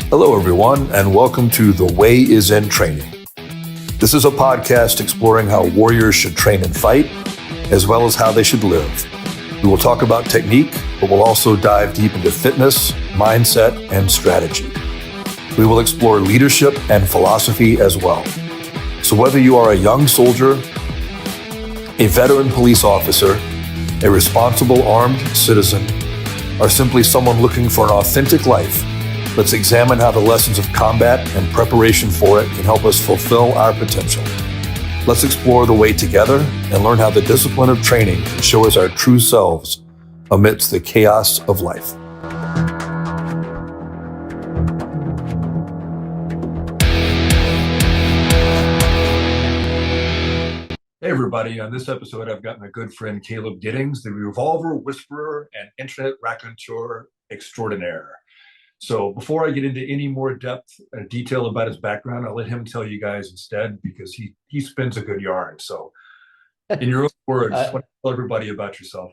Hello, everyone, and welcome to The Way is in Training. This is a podcast exploring how warriors should train and fight, as well as how they should live. We will talk about technique, but we'll also dive deep into fitness, mindset, and strategy. We will explore leadership and philosophy as well. So whether you are a young soldier, a veteran police officer, a responsible armed citizen, or simply someone looking for an authentic life, let's examine how the lessons of combat and preparation for it can help us fulfill our potential. Let's explore the way together and learn how the discipline of training can show us our true selves amidst the chaos of life. Hey everybody, on this episode I've got my good friend Caleb Giddings, the Revolver, Whisperer, and Internet Raconteur Extraordinaire. So before I get into any more depth and detail about his background, I'll let him tell you guys instead because he spins a good yarn. So in your own words, tell everybody about yourself.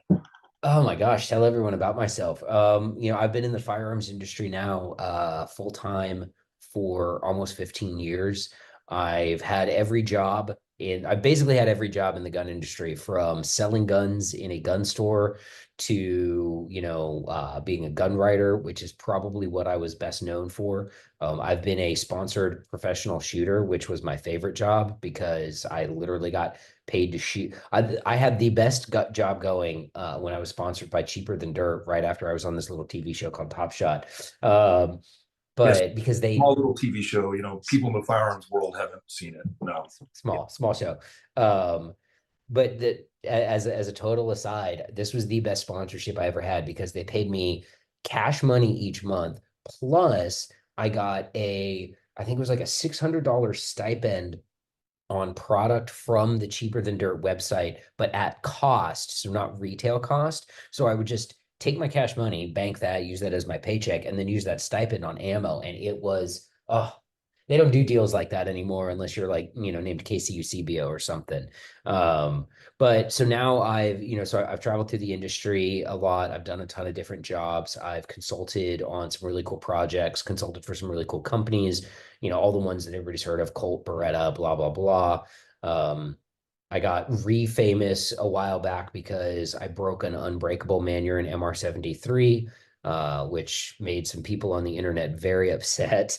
Oh my gosh, tell everyone about myself. I've been in the firearms industry now, full time for almost 15 years. I've basically had every job in the gun industry, from selling guns in a gun store to, being a gun writer, which is probably what I was best known for. I've been a sponsored professional shooter, which was my favorite job because I literally got paid to shoot. I had the best job going when I was sponsored by Cheaper Than Dirt right after I was on this little TV show called Top Shot. But yes, because small little TV show, people in the firearms world haven't seen it. No, small show. But as a total aside, this was the best sponsorship I ever had because they paid me cash money each month. Plus, I got I think it was like a $600 stipend on product from the Cheaper Than Dirt website, but at cost, so not retail cost. So I would just take my cash money, bank that, use that as my paycheck, and then use that stipend on ammo. And it was, they don't do deals like that anymore unless you're like, named KCUCBO or something. But so now I've traveled through the industry a lot. I've done a ton of different jobs. I've consulted on some really cool projects, consulted for some really cool companies, all the ones that everybody's heard of: Colt, Beretta, blah, blah, blah. I got famous a while back because I broke an unbreakable Manure MR73, which made some people on the internet very upset.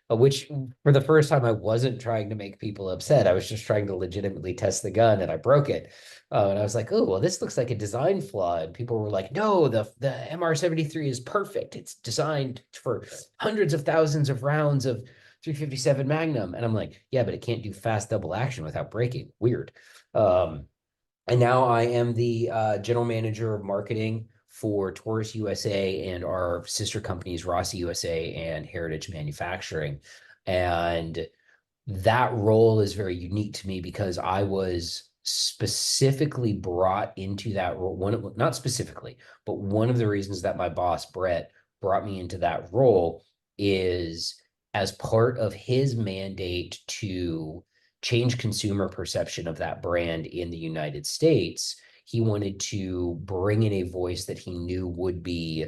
Which, for the first time, I wasn't trying to make people upset. I was just trying to legitimately test the gun, and I broke it. And I was like, "Oh, well, this looks like a design flaw." And people were like, "No, the MR73 is perfect. It's designed for hundreds of thousands of rounds of 357 Magnum." And I'm like, "Yeah, but it can't do fast double action without breaking. Weird." And now I am the general manager of marketing for Taurus USA and our sister companies, Rossi USA and Heritage Manufacturing. And that role is very unique to me because I was specifically brought into that role. Not specifically, but one of the reasons that my boss, Brett, brought me into that role is as part of his mandate to change consumer perception of that brand in the United States. He wanted to bring in a voice that he knew would be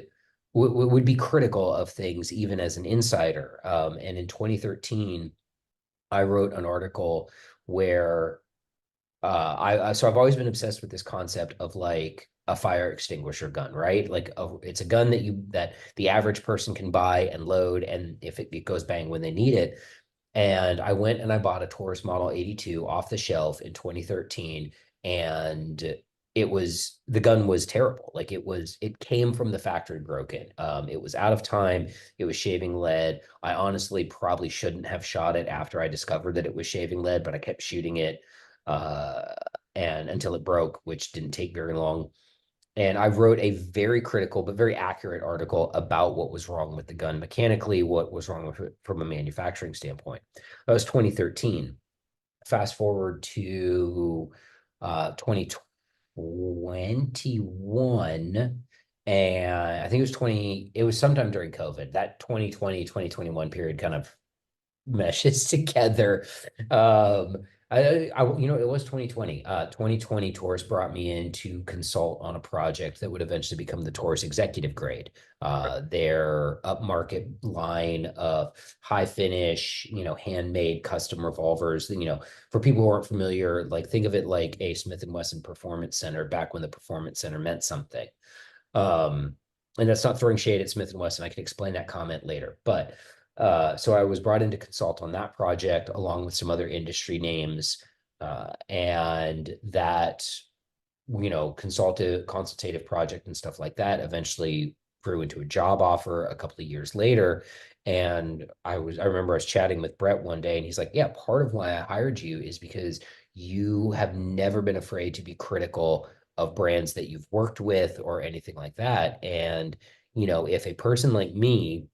critical of things, even as an insider. And in 2013, I wrote an article where I've always been obsessed with this concept of like a fire extinguisher gun, right? Like it's a gun that the average person can buy and load, and if it goes bang when they need it. And I went and I bought a Taurus Model 82 off the shelf in 2013, and the gun was terrible. Like it came from the factory broken. It was out of time. It was shaving lead. I honestly probably shouldn't have shot it after I discovered that it was shaving lead, but I kept shooting it and until it broke, which didn't take very long. And I wrote a very critical but very accurate article about what was wrong with the gun mechanically, what was wrong with it from a manufacturing standpoint. That was 2013. Fast forward to 2021, and I think it was sometime during COVID. That 2020, 2021 period kind of meshes together. It was 2020. 2020 Taurus brought me in to consult on a project that would eventually become the Taurus executive grade. Their upmarket line of high finish, handmade custom revolvers. For people who aren't familiar, like think of it like a Smith and Wesson Performance Center back when the Performance Center meant something. Um, and that's not throwing shade at Smith and Wesson. I can explain that comment later. But so I was brought in to consult on that project along with some other industry names. And that, consultative project and stuff like that eventually grew into a job offer a couple of years later. And I remember I was chatting with Brett one day and he's like, yeah, part of why I hired you is because you have never been afraid to be critical of brands that you've worked with or anything like that. And, if a person like me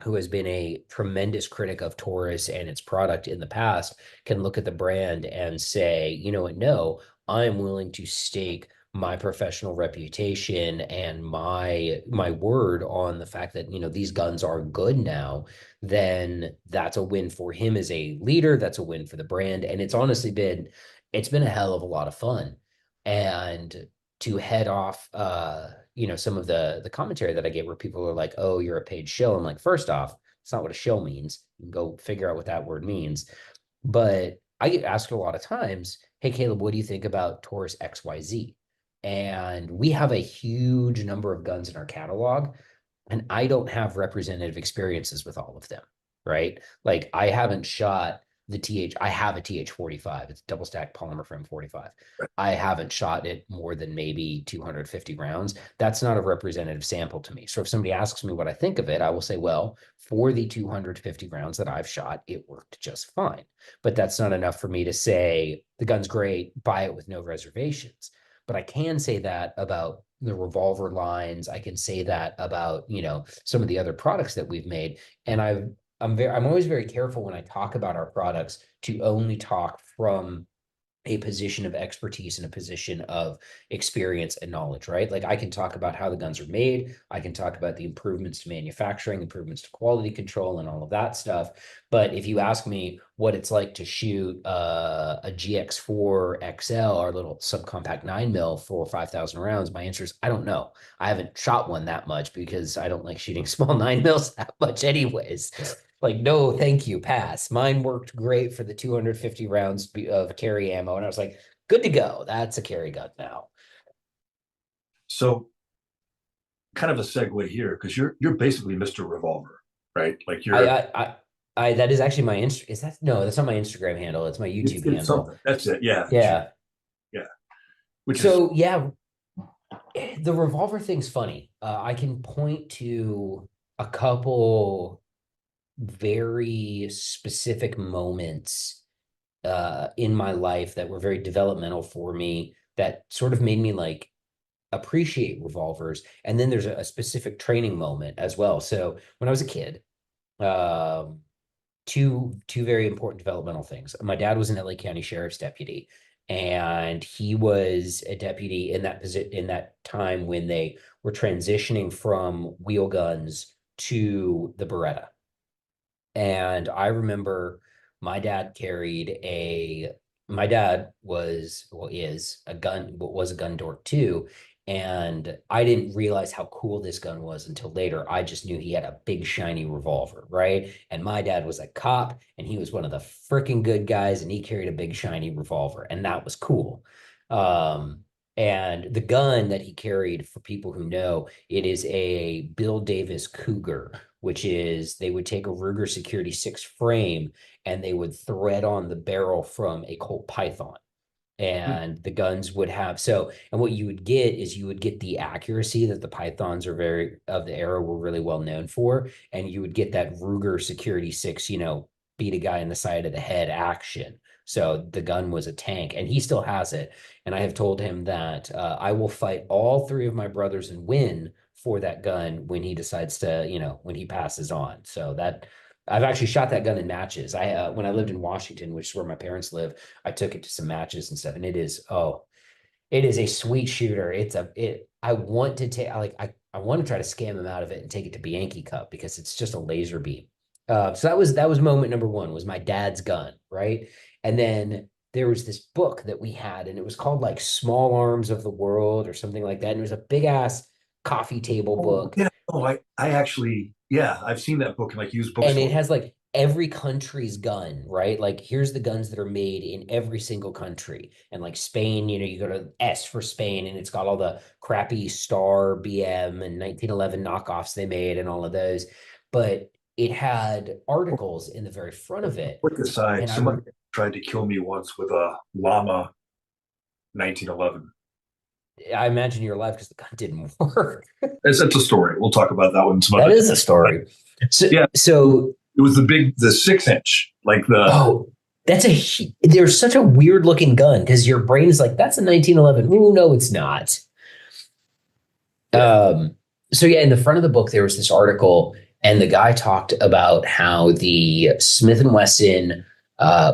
who has been a tremendous critic of Taurus and its product in the past, can look at the brand and say, you know what, no, I'm willing to stake my professional reputation and my word on the fact that these guns are good now, then that's a win for him as a leader. That's a win for the brand. And it's been a hell of a lot of fun. And to head off some of the commentary that I get where people are like, oh, you're a paid shill. I'm like, first off, it's not what a shill means. You can go figure out what that word means. But I get asked a lot of times, hey, Caleb, what do you think about Taurus XYZ? And we have a huge number of guns in our catalog, and I don't have representative experiences with all of them, right? Like I haven't shot I have a TH45. It's double stack polymer frame 45. I haven't shot it more than maybe 250 rounds. That's not a representative sample to me. So if somebody asks me what I think of it, I will say, well, for the 250 rounds that I've shot, it worked just fine. But that's not enough for me to say the gun's great, buy it with no reservations. But I can say that about the revolver lines. I can say that about, some of the other products that we've made. And I'm always very careful when I talk about our products to only talk from a position of expertise and a position of experience and knowledge, right? Like I can talk about how the guns are made. I can talk about the improvements to manufacturing, improvements to quality control, and all of that stuff. But if you ask me what it's like to shoot a GX4 XL, our little subcompact 9 mil for 5,000 rounds, my answer is I don't know. I haven't shot one that much because I don't like shooting small 9 mils that much, anyways. Like, no, thank you, pass. Mine worked great for the 250 rounds of carry ammo. And I was like, good to go. That's a carry gun now. So kind of a segue here, because you're basically Mr. Revolver, right? Like you're That is actually my is that no, that's not my Instagram handle. It's my YouTube it's handle. something. That's it. Yeah. Yeah. Yeah. Which is So yeah, the revolver thing's funny. I can point to a couple very specific moments in my life that were very developmental for me that sort of made me like appreciate revolvers. And then there's a specific training moment as well. So when I was a kid, um, two very important developmental things. My dad was an LA County Sheriff's deputy, and he was a deputy in that time when they were transitioning from wheel guns to the Beretta. And I remember my dad my dad was a gun dork too. And I didn't realize how cool this gun was until later. I just knew he had a big shiny revolver, right? And my dad was a cop and he was one of the freaking good guys and he carried a big shiny revolver and that was cool. Um, and the gun that he carried, for people who know, it is a Bill Davis Cougar, which is they would take a Ruger Security 6 frame and they would thread on the barrel from a Colt Python. And the guns would have and what you would get is you would get the accuracy that the Pythons are very of the era were really well known for. And you would get that Ruger Security 6, beat a guy in the side of the head action. So the gun was a tank and he still has it. And I have told him that I will fight all three of my brothers and win for that gun when he decides to, when he passes on. So that I've actually shot that gun in matches. When I lived in Washington, which is where my parents live, I took it to some matches and stuff. And it is a sweet shooter. I want to take, I want to try to scam him out of it and take it to Bianchi Cup because it's just a laser beam. So that was moment number one was my dad's gun, right? And then there was this book that we had, and it was called like Small Arms of the World or something like that. And it was a big ass coffee table Oh, book. yeah. Oh, I actually, yeah, I've seen that book in like used And it bookstores. has like every country's gun, right? Like here's the guns that are made in every single country. And like Spain, you go to S for Spain, and it's got all the crappy Star BM and 1911 knockoffs they made and all of those. But it had articles in the very front of it. Quick aside, And somebody tried to kill me once with a Llama 1911. I imagine you're alive because the gun didn't work. It's a story. We'll talk about that one some That other is time. a story. So, Yeah, so it was the 6 inch, like oh, there's such a weird looking gun because your brain is like, that's a 1911. Ooh, no, it's not. yeah. So yeah, in the front of the book, there was this article, and the guy talked about how the Smith and Wesson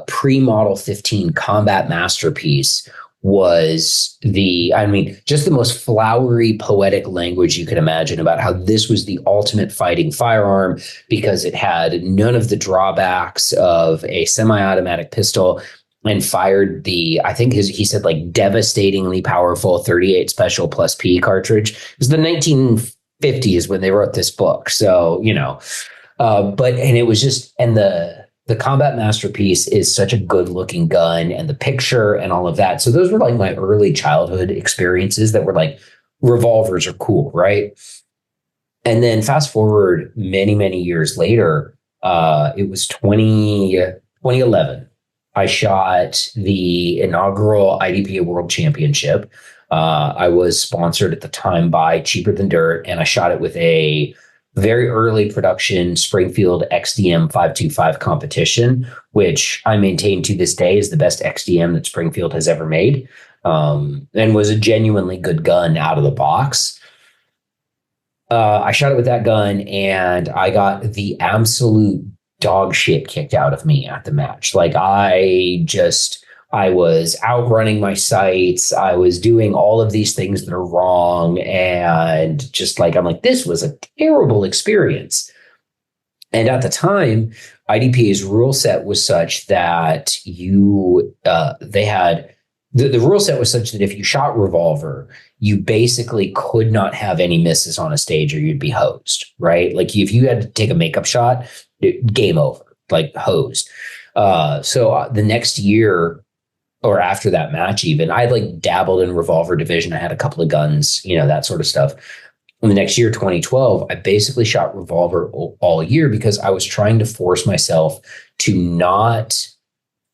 pre-model 15 combat masterpiece was just the most flowery, poetic language you could imagine about how this was the ultimate fighting firearm because it had none of the drawbacks of a semi-automatic pistol and fired I think he said like devastatingly powerful 38 special plus P cartridge. It was the 1950s when they wrote this book. So, and it was just, and the combat masterpiece is such a good looking gun and the picture and all of that. So those were like my early childhood experiences that were like revolvers are cool, right? And then fast forward many, many years later, it was 2011. I shot the inaugural IDPA World Championship. I was sponsored at the time by Cheaper Than Dirt, and I shot it with a very early production Springfield XDM 525 competition, which I maintain to this day is the best XDM that Springfield has ever made, and was a genuinely good gun out of the box. I shot it with that gun, and I got the absolute dog shit kicked out of me at the match. Like I was outrunning my sights. I was doing all of these things that are wrong. And just like, I'm like, this was a terrible experience. And at the time, IDPA's rule set was such that the rule set was such that if you shot Revolver, you basically could not have any misses on a stage or you'd be hosed, right? Like if you had to take a makeup shot, game over, like hosed. So the next year or after that match, even I'd like dabbled in Revolver division. I had a couple of guns, that sort of stuff. And the next year, 2012, I basically shot Revolver all year because I was trying to force myself to not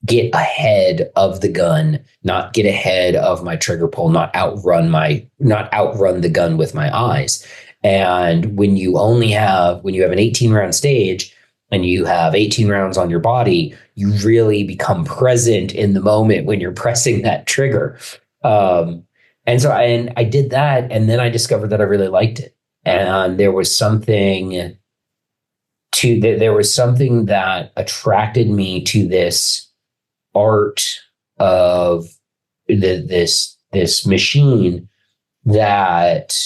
get ahead of the gun, not get ahead of my trigger pull, not outrun the gun with my eyes. And when you have an 18 round stage and you have 18 rounds on your body, you really become present in the moment when you're pressing that trigger. And so I did that, and then I discovered that I really liked it. And there was something that attracted me to this art of this machine that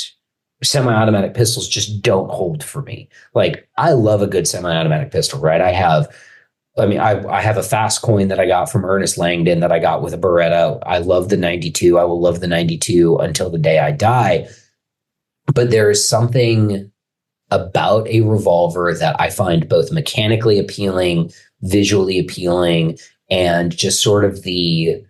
semi-automatic pistols just don't hold for me. Like I love a good semi-automatic pistol, right? I have a fast coin that I got from Ernest Langdon that I got with a Beretta. I love the 92. I will love the 92 until the day I die. But there is something about a revolver that I find both mechanically appealing, visually appealing, and just sort of the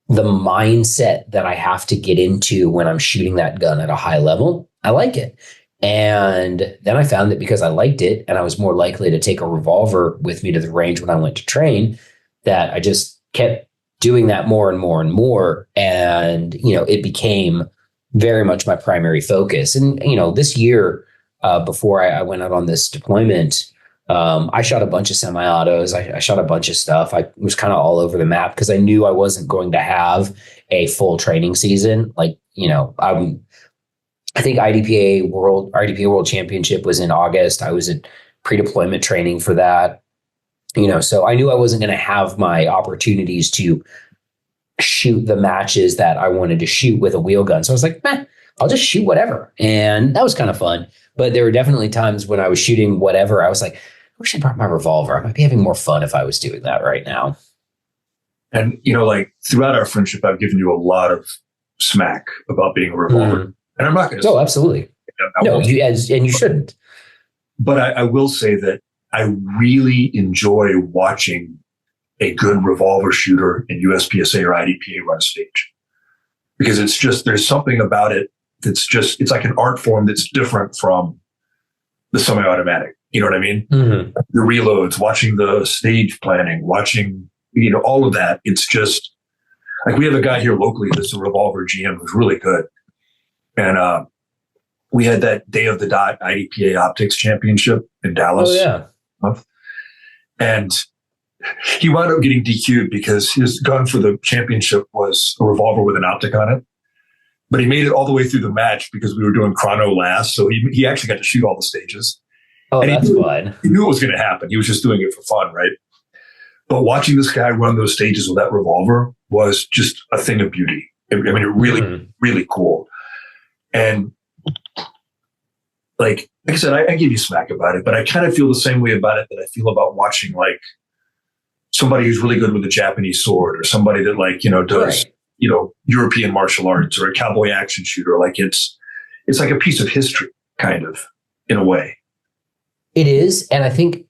mindset that I have to get into when I'm shooting that gun at a high level. I like it. And then I found that because I liked it and I was more likely to take a revolver with me to the range when I went to train, that I just kept doing that more and more and more. And, it became very much my primary focus. And, this year, before I went out on this deployment, I shot a bunch of semi-autos. I shot a bunch of stuff. I was kind of all over the map because I knew I wasn't going to have a full training season. Like, I think IDPA World Championship was in August. I was at pre-deployment training for that. So I knew I wasn't going to have my opportunities to shoot the matches that I wanted to shoot with a wheel gun. So I was like, I'll just shoot whatever. And that was kind of fun. But there were definitely times when I was shooting whatever, I was like, I wish I brought my revolver. I might be having more fun if I was doing that right now. And, like throughout our friendship, I've given you a lot of smack about being a revolver. And I'm not going to. Oh, absolutely. No, and you shouldn't. But I will say that I really enjoy watching a good revolver shooter in USPSA or IDPA run a stage, because there's something about it it's like an art form that's different from the semi-automatic. You know what I mean? Mm-hmm. The reloads, watching the stage planning, watching, all of that. It's just like, we have a guy here locally that's a revolver GM who's really good. And we had that Day of the Dot IDPA Optics Championship in Dallas. Oh, yeah. And he wound up getting DQ'd because his gun for the championship was a revolver with an optic on it. But he made it all the way through the match because we were doing chrono last. So he actually got to shoot all the stages. Oh, and that's fun. He knew it was going to happen. He was just doing it for fun, right? But watching this guy run those stages with that revolver was just a thing of beauty. I mean, it really, really cool. And like I said, I give you smack about it, but I kind of feel the same way about it that I feel about watching like somebody who's really good with a Japanese sword, or somebody that does, European martial arts, or a cowboy action shooter. Like it's like a piece of history, kind of, in a way. It is. And I think,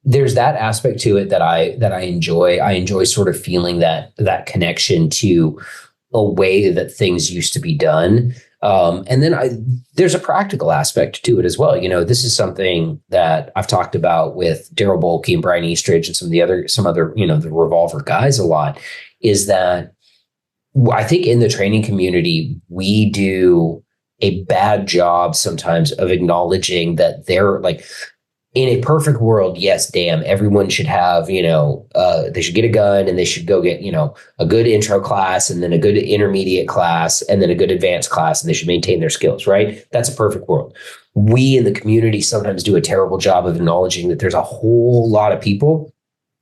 there's that aspect to it that I enjoy. I enjoy sort of feeling that connection to a way that things used to be done. And then there's a practical aspect to it as well. This is something that I've talked about with Daryl Bolke and Brian Eastridge and some other, the Revolver guys a lot, is that I think in the training community, we do a bad job sometimes of acknowledging that they're like, in a perfect world, yes, damn, everyone should have, they should get a gun, and they should go get, a good intro class, and then a good intermediate class, and then a good advanced class, and they should maintain their skills, right? That's a perfect world. We in the community sometimes do a terrible job of acknowledging that there's a whole lot of people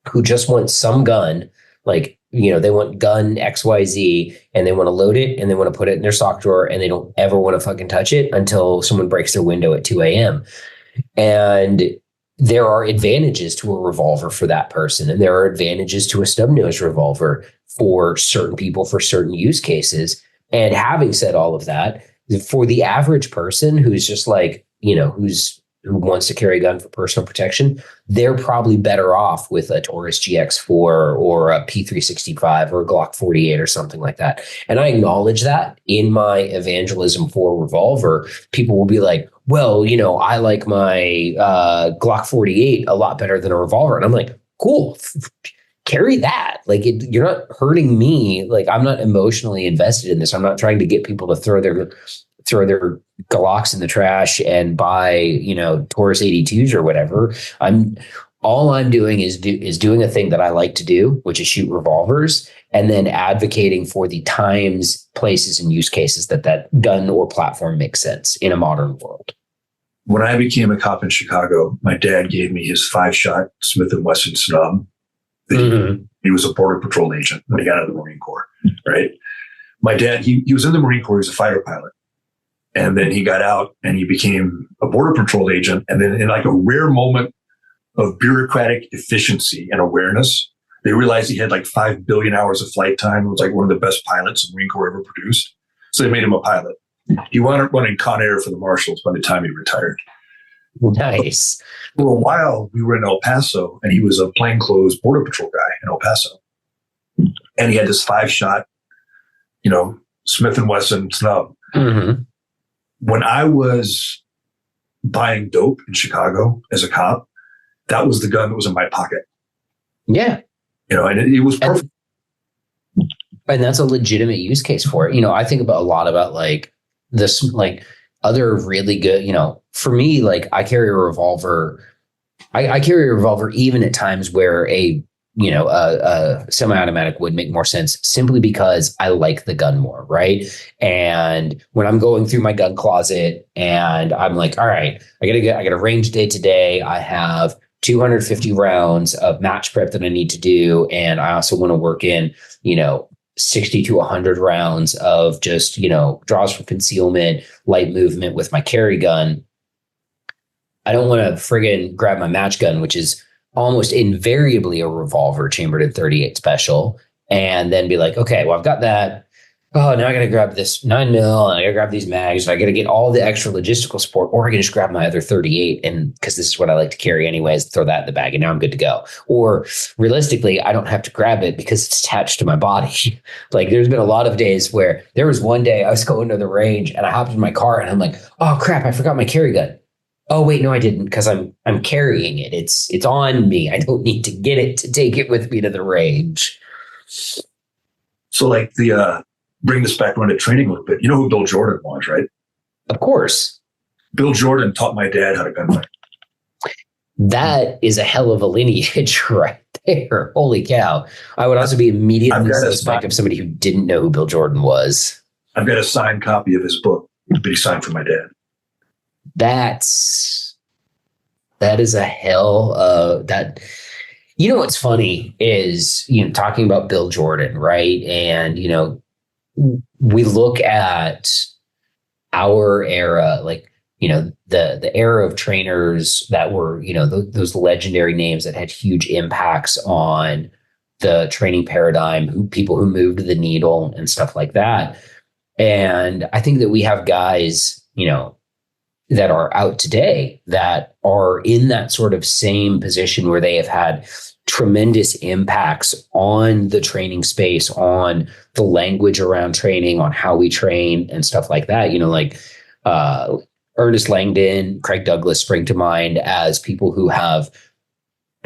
who just want some gun, like, they want gun XYZ, and they want to load it, and they want to put it in their sock drawer, and they don't ever want to fucking touch it until someone breaks their window at 2 a.m. And there are advantages to a revolver for that person, and there are advantages to a stub-nose revolver for certain people, for certain use cases. And having said all of that, for the average person who's just like, who wants to carry a gun for personal protection, they're probably better off with a Taurus GX4 or a P365 or a Glock 48 or something like that. And I acknowledge that in my evangelism for Revolver. People will be like, well, I like my Glock 48 a lot better than a revolver. And I'm like, cool, carry that. Like, you're not hurting me. Like, I'm not emotionally invested in this. I'm not trying to get people to throw their Glocks in the trash and buy, Taurus 82s or whatever. All I'm doing is doing a thing that I like to do, which is shoot revolvers, and then advocating for the times, places, and use cases that gun or platform makes sense in a modern world. When I became a cop in Chicago, my dad gave me his 5-shot Smith & Wesson snub. He was a Border Patrol agent when he got out of the Marine Corps, right? My dad, he was in the Marine Corps, he was a fighter pilot. And then he got out and he became a Border Patrol agent. And then in like a rare moment of bureaucratic efficiency and awareness, they realized he had like 5 billion hours of flight time. He was like one of the best pilots the Marine Corps ever produced. So they made him a pilot. He wound up running Con Air for the Marshals by the time he retired. Nice. For a while, we were in El Paso, and he was a plainclothes Border Patrol guy in El Paso. And he had this 5-shot, Smith & Wesson snub. Mm-hmm. When I was buying dope in Chicago as a cop, that was the gun that was in my pocket. Yeah. And it was perfect. And that's a legitimate use case for it. I think about a lot about like this, like other really good, for me, like I carry a revolver. I carry a revolver even at times where a semi-automatic would make more sense, simply because I like the gun more, right? And when I'm going through my gun closet and I'm like, all right, I got a range day today. I have 250 rounds of match prep that I need to do, and I also want to work in, 60 to 100 rounds of just, draws from concealment, light movement with my carry gun. I don't want to friggin' grab my match gun, which is almost invariably a revolver chambered in 38 special, and then be like, okay, well, I've got that. Oh, now I got to grab this 9mm, and I got to grab these mags, and I got to get all the extra logistical support, or I can just grab my other 38, and because this is what I like to carry anyways, throw that in the bag, and now I'm good to go. Or realistically, I don't have to grab it because it's attached to my body. Like, there's been a lot of days where there was one day I was going to the range, and I hopped in my car, and I'm like, oh crap, I forgot my carry gun. Oh wait, no, I didn't, because I'm carrying it. It's on me. I don't need to get it to take it with me to the range. So like bring this back around to training a little bit. You know who Bill Jordan was, right? Of course. Bill Jordan taught my dad how to gunfight. That is a hell of a lineage right there. Holy cow. I would also be immediately suspect of somebody who didn't know who Bill Jordan was. I've got a signed copy of his book that he signed for my dad. That is a hell of that. You know, what's funny is, talking about Bill Jordan, right? And, we look at our era, like, the era of trainers that were, those legendary names that had huge impacts on the training paradigm, people who moved the needle and stuff like that. And I think that we have guys, that are out today that are in that sort of same position where they have had tremendous impacts on the training space, on the language around training, on how we train and stuff like that. Like Ernest Langdon, Craig Douglas spring to mind as people who have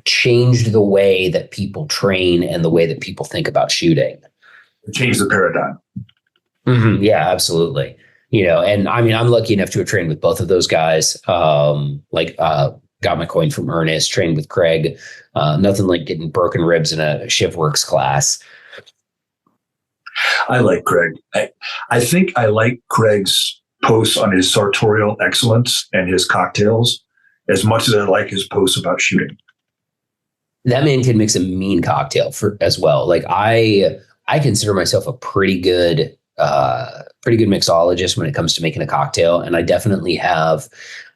changed the way that people train and the way that people think about shooting. Change the paradigm. Mm-hmm. Yeah, absolutely. And I mean, I'm lucky enough to have trained with both of those guys. Got my coin from Ernest, trained with Craig. Nothing like getting broken ribs in a ShivWorks class. I like Craig. I think I like Craig's posts on his sartorial excellence and his cocktails as much as I like his posts about shooting. That man can mix a mean cocktail as well. Like I consider myself a pretty good mixologist when it comes to making a cocktail. And I definitely have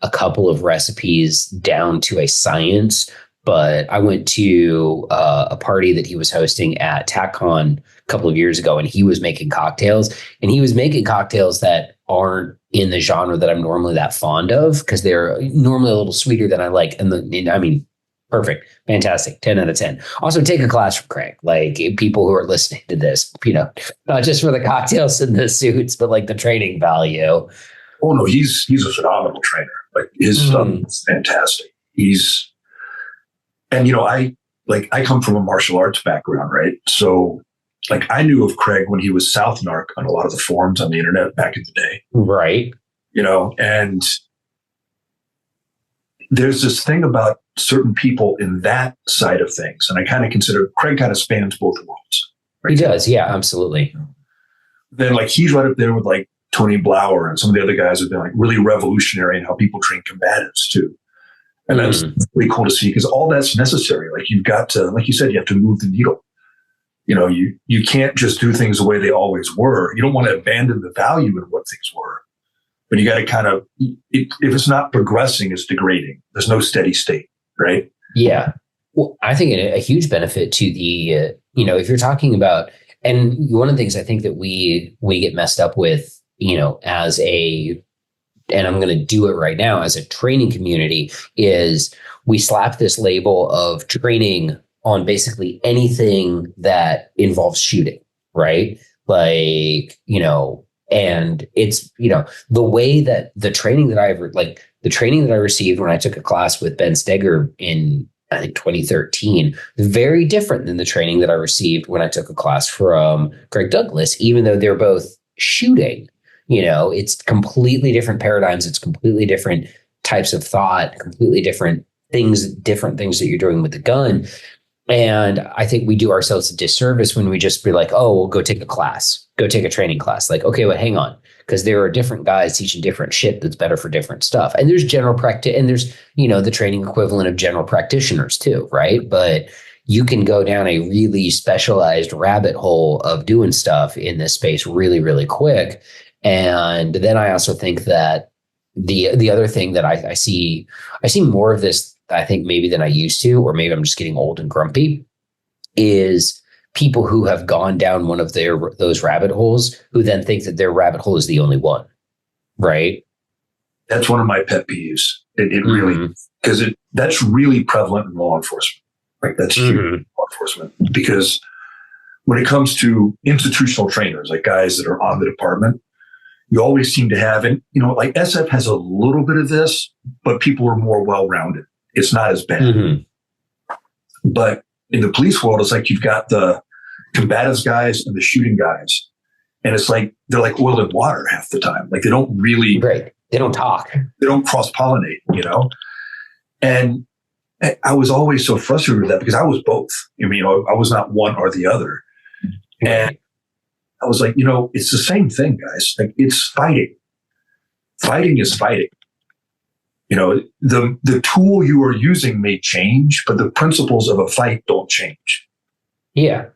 a couple of recipes down to a science, but I went to a party that he was hosting at TACCon a couple of years ago, and he was making cocktails, that aren't in the genre that I'm normally that fond of, because they're normally a little sweeter than I like. Perfect. Fantastic. 10 out of 10. Also, take a class from Craig. Like, people who are listening to this, not just for the cocktails and the suits, but like the training value. Oh no, he's a phenomenal trainer. Like, his stuff is fantastic. I come from a martial arts background, right? So like, I knew of Craig when he was South Narc on a lot of the forums on the internet back in the day. Right. And there's this thing about certain people in that side of things. And I kind of consider Craig kind of spans both worlds. Right? He does. Yeah, absolutely. Then like, he's right up there with like Tony Blauer and some of the other guys have been like really revolutionary in how people train combatives too. And that's really cool to see, because all that's necessary. Like, you've got to, like you said, you have to move the needle. You can't just do things the way they always were. You don't want to abandon the value in what things were. But you got to kind of, if it's not progressing, it's degrading. There's no steady state, right? Yeah. Well, I think a huge benefit to the, if you're talking about, and one of the things I think that we get messed up with, and I'm going to do it right now, as a training community, is we slap this label of training on basically anything that involves shooting, right? Like, and it's, the way that the training that I received when I took a class with Ben Steger in, I think, 2013, very different than the training that I received when I took a class from Greg Douglas, even though they're both shooting. It's completely different paradigms. It's completely different types of thought, completely different things that you're doing with the gun. And I think we do ourselves a disservice when we just be like, oh, well, go take a class, go take a training class. Like, okay, well, hang on, because there are different guys teaching different shit that's better for different stuff. And there's general practice, and there's, the training equivalent of general practitioners too, right? But you can go down a really specialized rabbit hole of doing stuff in this space really, really quick. And then I also think that the other thing that I see more of this I think maybe than I used to, or maybe I'm just getting old and grumpy, is people who have gone down one of those rabbit holes who then think that their rabbit hole is the only one, right? That's one of my pet peeves. It really, because that's really prevalent in law enforcement. Like that's huge in law enforcement, because when it comes to institutional trainers, like guys that are on the department, you always seem to have, and like SF has a little bit of this, but people are more well-rounded. It's not as bad. But in the police world, it's like you've got the combatives guys and the shooting guys. And it's like, they're like oil and water half the time. Like they don't really, they don't talk. They don't cross-pollinate, And I was always so frustrated with that because I was both. I mean, I was not one or the other. And I was like, it's the same thing, guys. Like it's fighting. Fighting is fighting. The tool you are using may change, but the principles of a fight don't change. Yeah.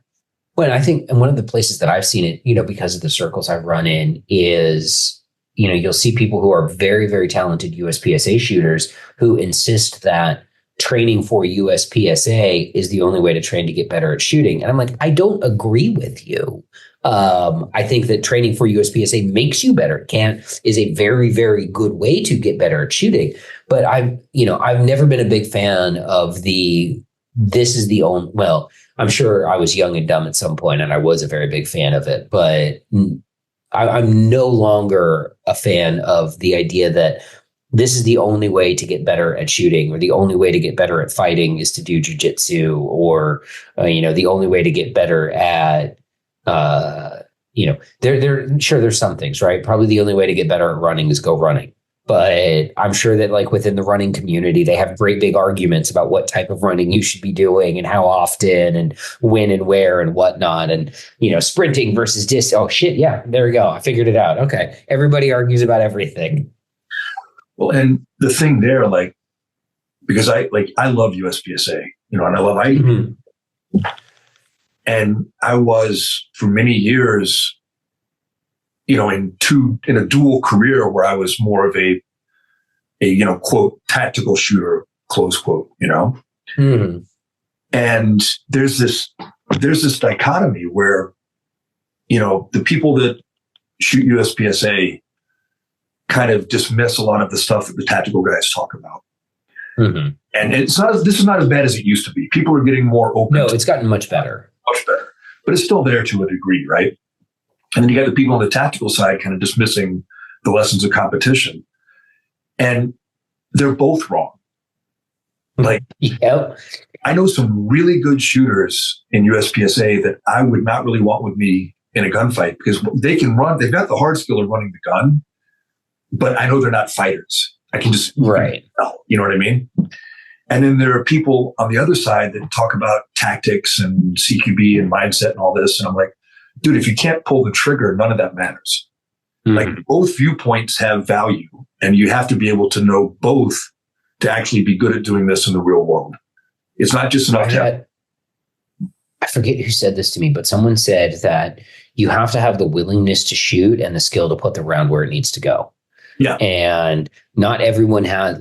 Well, I think, and one of the places that I've seen it, because of the circles I run in is, you'll see people who are very, very talented USPSA shooters who insist that training for USPSA is the only way to train to get better at shooting. And I'm like, I don't agree with you. I think that training for USPSA makes you better. Is a very, very good way to get better at shooting. But I've never been a big fan of this is the only, well, I'm sure I was young and dumb at some point and I was a very big fan of it, but I'm no longer a fan of the idea that this is the only way to get better at shooting, or the only way to get better at fighting is to do jujitsu, or, the only way to get better at, there's some things, right? Probably the only way to get better at running is go running. But I'm sure that like within the running community, they have great big arguments about what type of running you should be doing and how often and when and where and whatnot. And, sprinting versus distance. Oh, shit. Yeah, there we go. I figured it out. Okay. Everybody argues about everything. Well, and the thing there, like, because I love USPSA, and I love IDP. And I was for many years, in a dual career where I was more of a quote, tactical shooter, close quote, And there's this dichotomy where, the people that shoot USPSA kind of dismiss a lot of the stuff that the tactical guys talk about. And this is not as bad as it used to be. People are getting more open. No, it's gotten much better. Much better. But it's still there to a degree, right? And then you got the people on the tactical side kind of dismissing the lessons of competition. And they're both wrong. Like, I know some really good shooters in USPSA that I would not really want with me in a gunfight because they can run. They've got the hard skill of running the gun, but I know they're not fighters. I can just, right. You know what I mean? And then there are people on the other side that talk about tactics and CQB and mindset and all this. And I'm like, dude, if you can't pull the trigger, none of that matters. Like both viewpoints have value, and you have to be able to know both to actually be good at doing this in the real world. It's not just enough to I forget who said this to me, but someone said that you have to have the willingness to shoot and the skill to put the round where it needs to go. Yeah. And not everyone has,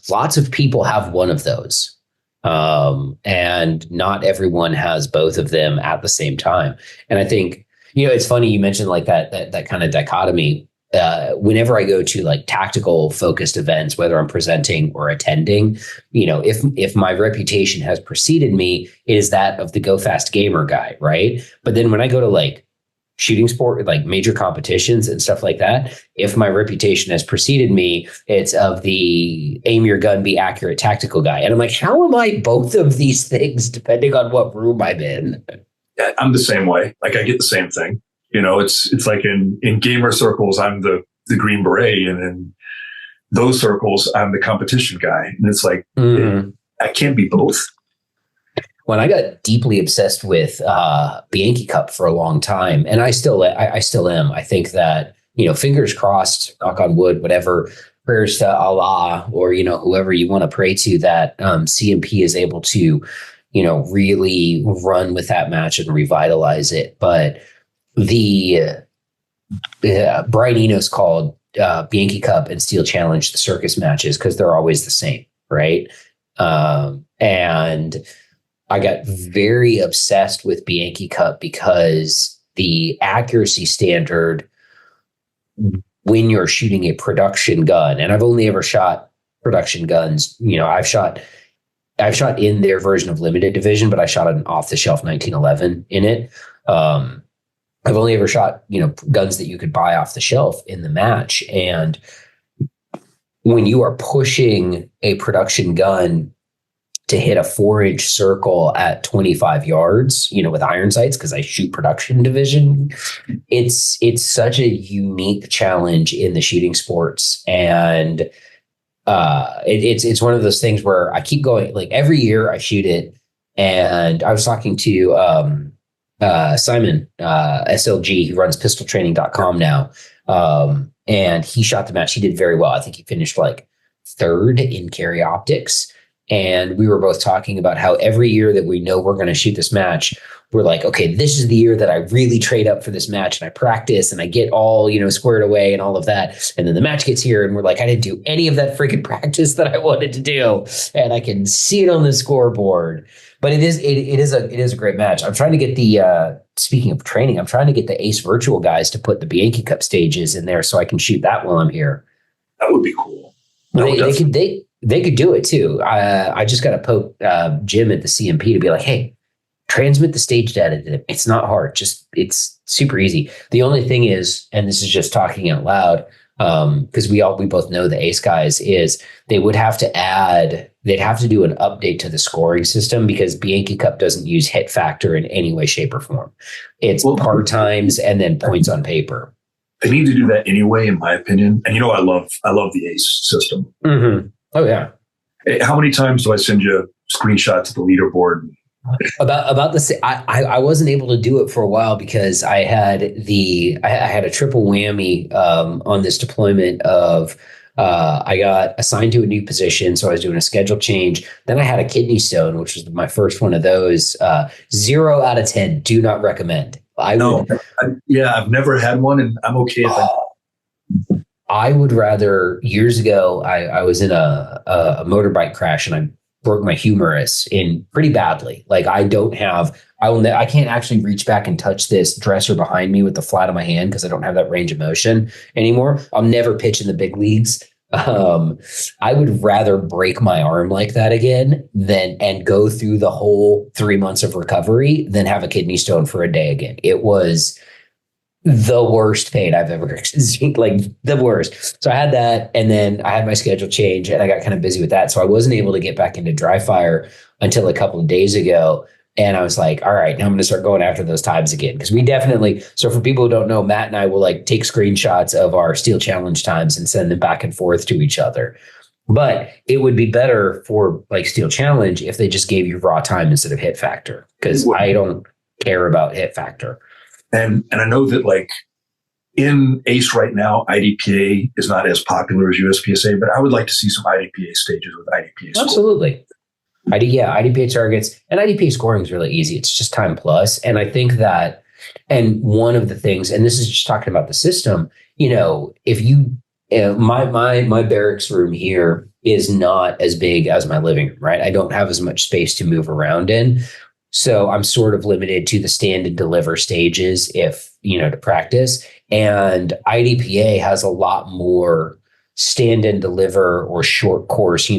lots of people have one of those. And not everyone has both of them at the same time. And I think, it's funny you mentioned like that kind of dichotomy. Whenever I go to like tactical focused events, whether I'm presenting or attending, if my reputation has preceded me, it is that of the go fast gamer guy, right? But then when I go to like shooting sport, like major competitions and stuff like that, if my reputation has preceded me, it's of the aim your gun, be accurate tactical guy. And I'm like, how am I both of these things depending on what room I'm in? I'm the same way. Like I get the same thing. It's like in gamer circles, I'm the Green Beret, and in those circles, I'm the competition guy. And it's like, I can't be both. When I got deeply obsessed with Bianchi Cup for a long time, and I still am. I think that, fingers crossed, knock on wood, whatever, prayers to Allah or, whoever you want to pray to, that CMP is able to, really run with that match and revitalize it. But the Brian Enos called Bianchi Cup and Steel Challenge the circus matches because they're always the same, right? And I got very obsessed with Bianchi Cup because the accuracy standard when you're shooting a production gun, and I've only ever shot production guns. I've shot in their version of limited division, but I shot an off the shelf 1911 in it. I've only ever shot, guns that you could buy off the shelf in the match. And when you are pushing a production gun to hit a 4-inch circle at 25 yards, with iron sights, because I shoot production division, it's such a unique challenge in the shooting sports. And it's one of those things where I keep going, like every year I shoot it. And I was talking to Simon, SLG, who runs pistoltraining.com now. And he shot the match. He did very well. I think he finished like third in carry optics. And we were both talking about how every year that we know we're going to shoot this match, we're like, okay, this is the year that I really trade up for this match and I practice and I get all, squared away and all of that. And then the match gets here and we're like, I didn't do any of that freaking practice that I wanted to do. And I can see it on the scoreboard. But it is a great match. I'm trying to get the speaking of training, I'm trying to get the Ace Virtual guys to put the Bianchi Cup stages in there so I can shoot that while I'm here. That would be cool. They could do it too. I just got to poke Jim at the CMP to be like, hey, transmit the stage data to them. It's not hard. It's super easy. The only thing is, and this is just talking out loud, because we both know the Ace guys, is they'd have to do an update to the scoring system because Bianchi Cup doesn't use hit factor in any way, shape, or form. It's par times and then points on paper. They need to do that anyway, in my opinion. And I love the Ace system. Mm-hmm. Oh yeah. How many times do I send you screenshots of the leaderboard? About the same. I wasn't able to do it for a while because I had a triple whammy on this deployment of I got assigned to a new position, so I was doing a schedule change. Then I had a kidney stone, which was my first one of those. 0 out of 10. Do not recommend. I've never had one, and I'm okay with that. I would rather. Years ago, I was in a motorbike crash and I broke my humerus in pretty badly. Like I can't actually reach back and touch this dresser behind me with the flat of my hand because I don't have that range of motion anymore. I'll never pitch in the big leagues. I would rather break my arm like that again and go through the whole 3 months of recovery than have a kidney stone for a day again. It was the worst pain I've ever seen, like the worst. So I had that, and then I had my schedule change and I got kind of busy with that. So I wasn't able to get back into dry fire until a couple of days ago. And I was like, all right, now I'm going to start going after those times again. Because so for people who don't know, Matt and I will like take screenshots of our Steel Challenge times and send them back and forth to each other. But it would be better for like Steel Challenge if they just gave you raw time instead of hit factor, because I don't care about hit factor. And I know that like in ACE right now, IDPA is not as popular as USPSA, but I would like to see some IDPA stages with IDPA scoring. Absolutely. IDPA targets and IDPA scoring is really easy. It's just time plus. And I think that, and one of the things, and this is just talking about the system, if you, my barracks room here is not as big as my living room, right? I don't have as much space to move around in. So I'm sort of limited to the stand and deliver stages to practice. And IDPA has a lot more stand and deliver or short course,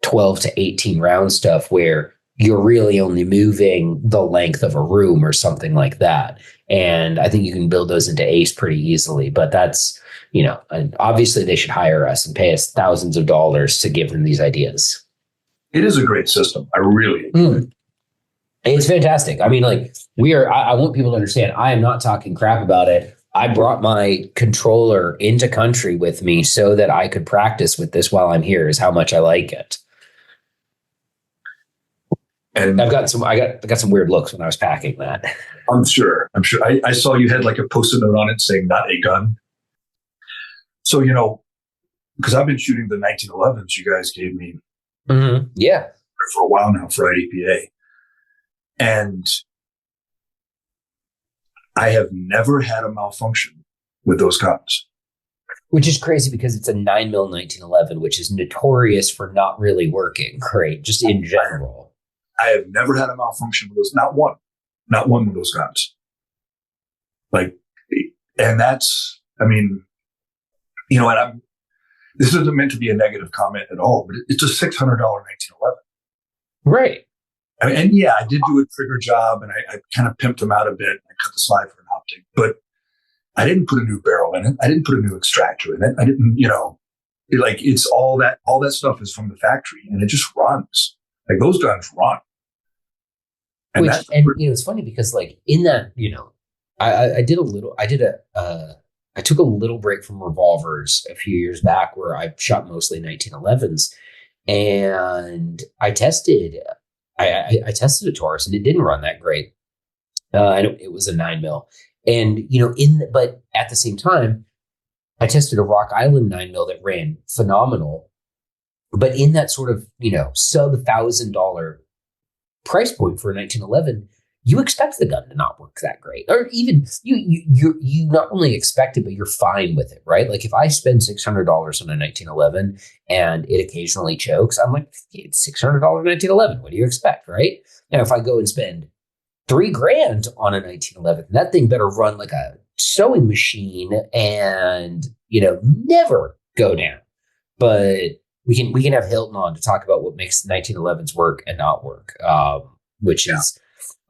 12 to 18 round stuff where you're really only moving the length of a room or something like that. And I think you can build those into ACE pretty easily, but that's, and obviously they should hire us and pay us thousands of dollars to give them these ideas. It is a great system. I really enjoy it. It's fantastic. I mean, like I want people to understand, I am not talking crap about it. I brought my controller into country with me so that I could practice with this while I'm here, is how much I like it. And I got some weird looks when I was packing that. I'm sure. I saw you had like a post-it note on it saying "not a gun." So, because I've been shooting the 1911s you guys gave me. Mm-hmm. Yeah. For a while now for IDPA. And I have never had a malfunction with those guns. Which is crazy because it's a 9mm 1911, which is notorious for not really working great, just in general. I have never had a malfunction with those. Not one with those guns. Like, and that's, I mean, you know, and this isn't meant to be a negative comment at all, but it's a $600 1911. Right. I mean, and yeah, I did do a trigger job and I kind of pimped them out a bit. I cut the slide for an optic, but I didn't put a new barrel in it. I didn't put a new extractor in it. I didn't, you know, it's all that stuff is from the factory and it just runs. Like those guns run. And it's funny because like in that, you know, I took a little break from revolvers a few years back where I shot mostly 1911s and I tested a Taurus and it didn't run that great. It was a 9mm. And, you know, but at the same time, I tested a Rock Island 9mm that ran phenomenal. But in that sort of, you know, sub $1,000 price point for a 1911, you expect the gun to not work that great. Or even you not only expect it, but you're fine with it, right? Like if I spend $600 on a 1911 and it occasionally chokes, I'm like, it's $600 1911. What do you expect, right? Now, if I go and spend $3,000 on a 1911, that thing better run like a sewing machine and, you know, never go down. But we can have Hilton on to talk about what makes 1911s work and not work, which is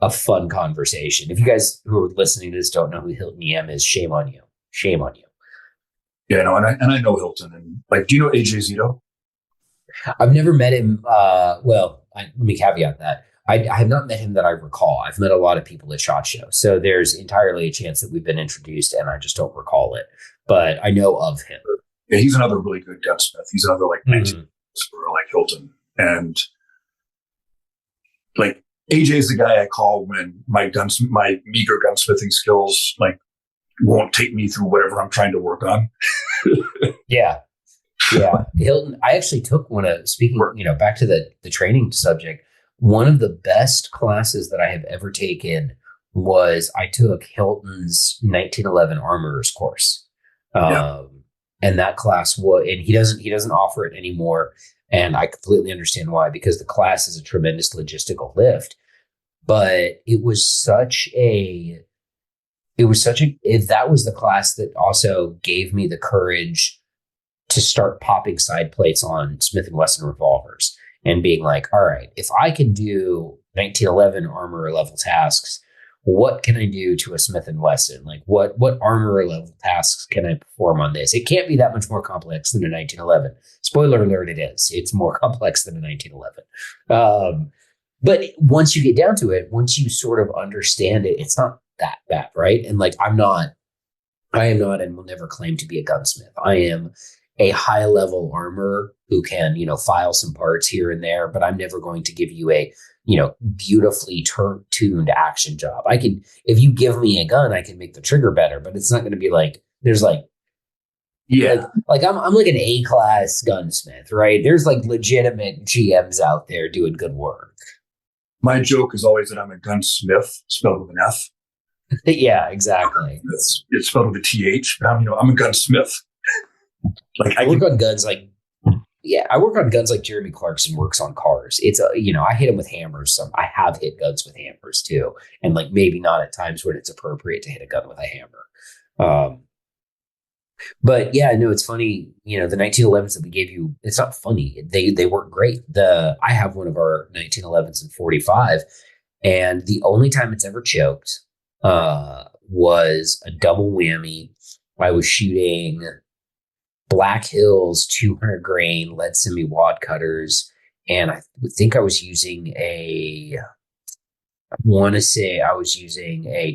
a fun conversation. If you guys who are listening to this don't know who Hilton EM is, shame on you. Shame on you. Yeah, no, and I know Hilton. And like, do you know AJ Zito? I've never met him. Let me caveat that. I have not met him that I recall. I've met a lot of people at SHOT Show. So there's entirely a chance that we've been introduced and I just don't recall it. But I know of him. Yeah, he's another really good gunsmith. He's another like like Hilton. And like AJ's the guy I call when my meager gunsmithing skills like won't take me through whatever I'm trying to work on. Yeah. Hilton, I actually took one of, speaking, you know, back to the training subject, one of the best classes that I have ever taken was I took Hilton's 1911 armorer's course. And that class and he doesn't offer it anymore. And I completely understand why, because the class is a tremendous logistical lift, but that was the class that also gave me the courage to start popping side plates on Smith & Wesson revolvers and being like, all right, if I can do 1911 armor level tasks, what can I do to a Smith & Wesson? Like what armor level tasks can I perform on this? It can't be that much more complex than a 1911. Spoiler alert, it is. It's more complex than a 1911. But once you get down to it, once you sort of understand it, it's not that bad, right? And like I am not and will never claim to be a gunsmith. I am a high level armorer who can, you know, file some parts here and there, but I'm never going to give you a, you know, beautifully tuned action job. If you give me a gun, I can make the trigger better, but it's not going to be like, there's like, like I'm like an A-class gunsmith, right? There's like legitimate GMs out there doing good work. My joke is always that I'm a gunsmith, spelled with an F. Yeah, exactly. It's spelled with a TH, but I'm a gunsmith. Like I work on guns like Jeremy Clarkson works on cars. It's I hit him with hammers. I have hit guns with hammers too, and like maybe not at times when it's appropriate to hit a gun with a hammer. But yeah, no, it's funny. You know, the 1911s that we gave you, it's not funny. They work great. I have one of our 1911s in 45, and the only time it's ever choked was a double whammy. I was shooting Black Hills 200 grain lead semi wad cutters, and I think I was using a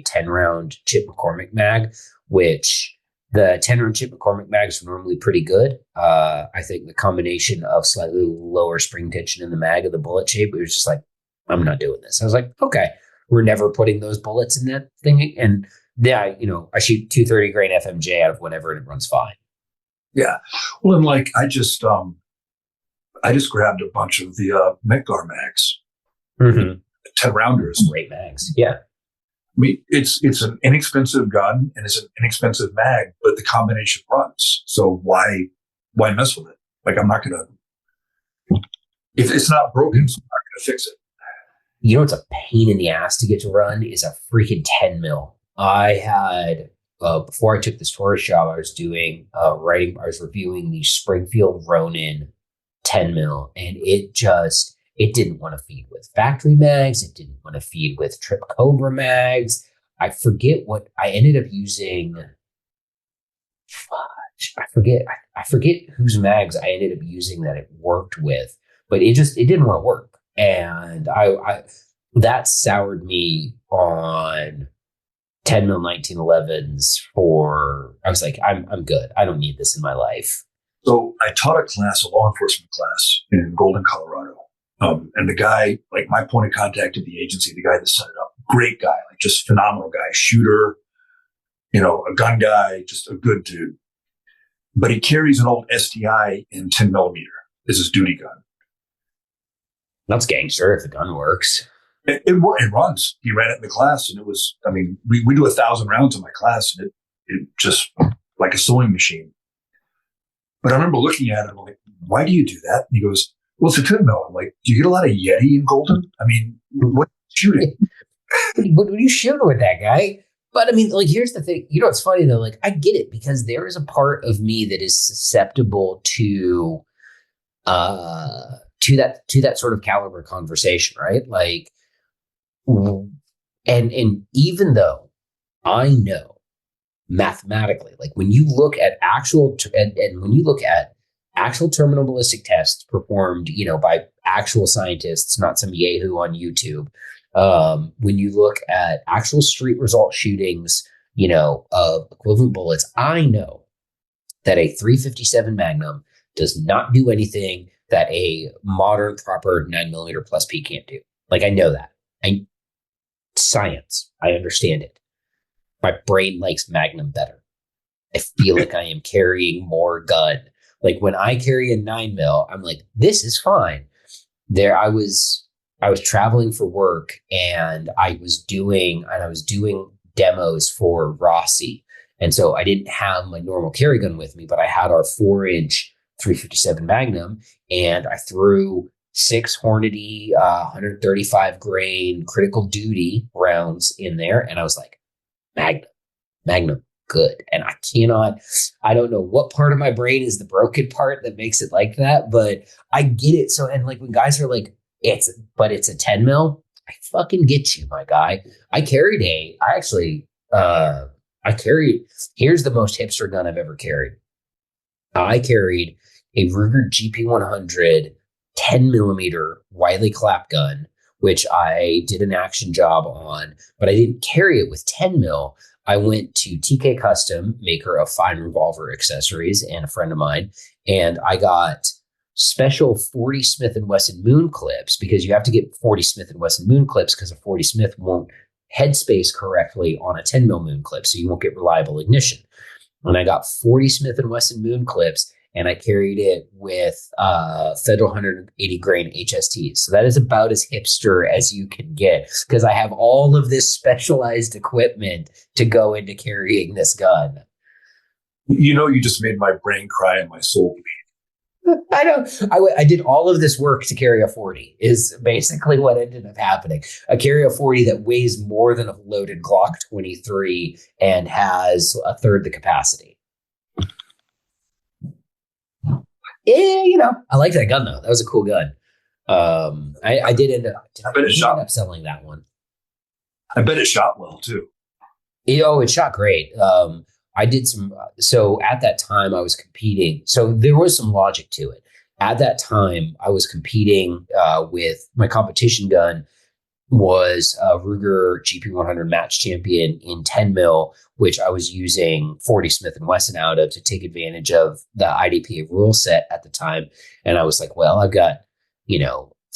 10 round Chip McCormick mag, which the 10 round Chip McCormick mags are normally pretty good. I think the combination of slightly lower spring tension in the mag of the bullet shape, it was just like, I'm not doing this. I was like, okay, we're never putting those bullets in that thing. And yeah, I shoot 230 grain FMJ out of whatever and it runs fine. Yeah. Well, and like, I just grabbed a bunch of the Metgar mags, 10 rounders. Great mags. Yeah. mean, it's an inexpensive gun and it's an inexpensive mag, but the combination runs. So why mess with it? Like I'm not gonna if it's not broken, so I'm not gonna fix it. You know what's a pain in the ass to get to run is a freaking 10 mil. I had before I took this tourist job, I was doing writing. I was reviewing the Springfield Ronin 10 mil, and it didn't want to feed with factory mags. It didn't want to feed with Trip Cobra mags. I forget what I ended up using. Fudge, I forget whose mags I ended up using that it worked with, but it didn't want to work, and I that soured me on 10 mil 1911s for. I was like, I'm good. I don't need this in my life. So I taught a class, a law enforcement class in Golden, Colorado. And the guy, like my point of contact at the agency, the guy that set it up, great guy, like just phenomenal guy, shooter, a gun guy, just a good dude. But he carries an old STI in 10 millimeter as his duty gun. That's gangster if the gun works. It runs. He ran it in the class, and it was. I mean, we do 1,000 rounds in my class, and it just like a sewing machine. But I remember looking at it, I'm like, why do you do that? And he goes, well, it's a 10 mil. I'm like, do you get a lot of Yeti in Golden? I mean, what are you shooting? What are you shooting with that guy? But I mean, like, here's the thing. You know what's funny though? Like, I get it because there is a part of me that is susceptible to that sort of caliber conversation, right? Like, and even though I know mathematically, like when you look at and when you look at actual terminal ballistic tests performed, by actual scientists, not some yahoo on YouTube. When you look at actual street result shootings, of equivalent bullets, I know that a 357 Magnum does not do anything that a modern proper 9mm plus P can't do. Like I know that. Science. I understand it. My brain likes Magnum better. I feel like I am carrying more gun. Like when I carry a 9mm, I'm like, this is fine. I was traveling for work and I was doing demos for Rossi. And so I didn't have my normal carry gun with me, but I had our 4-inch 357 Magnum, and I threw 6 Hornady 135 grain critical duty rounds in there. And I was like, Magnum, good. And I don't know what part of my brain is the broken part that makes it like that, but I get it. So, and like when guys are like, it's a 10 mil, I fucking get you, my guy. Here's the most hipster gun I've ever carried. I carried a Ruger GP100 10 millimeter Wiley clap gun, which I did an action job on, but I didn't carry it with 10 mil. I went to TK Custom, maker of fine revolver accessories, and a friend of mine, and I got special 40 Smith & Wesson moon clips, because you have to get 40 Smith & Wesson moon clips because a 40 Smith won't headspace correctly on a 10 mil moon clip, so you won't get reliable ignition. And I got 40 Smith & Wesson moon clips, and I carried it with Federal 180 grain HSTs. So that is about as hipster as you can get, because I have all of this specialized equipment to go into carrying this gun. You just made my brain cry and my soul bleed. I know. I did all of this work to carry a 40 is basically what ended up happening. I carry a 40 that weighs more than a loaded Glock 23 and has a third the capacity. Yeah, I liked that gun though. That was a cool gun. I did end up selling that one. I bet it shot well too. It shot great. I did so at that time I was competing. So there was some logic to it. At that time I was competing with my competition gun was a Ruger GP100 match champion in 10 mil, which I was using 40 Smith & Wesson out of to take advantage of the IDPA rule set at the time. And I was like, well, I've got,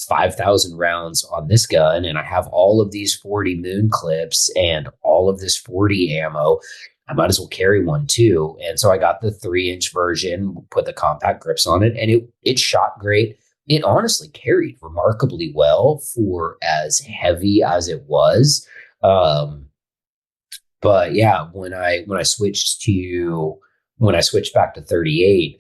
5,000 rounds on this gun, and I have all of these 40 moon clips and all of this 40 ammo. I might as well carry one too. And so I got the 3-inch version, put the compact grips on it, and it shot great. It honestly carried remarkably well for as heavy as it was. But yeah, when I switched back to 38,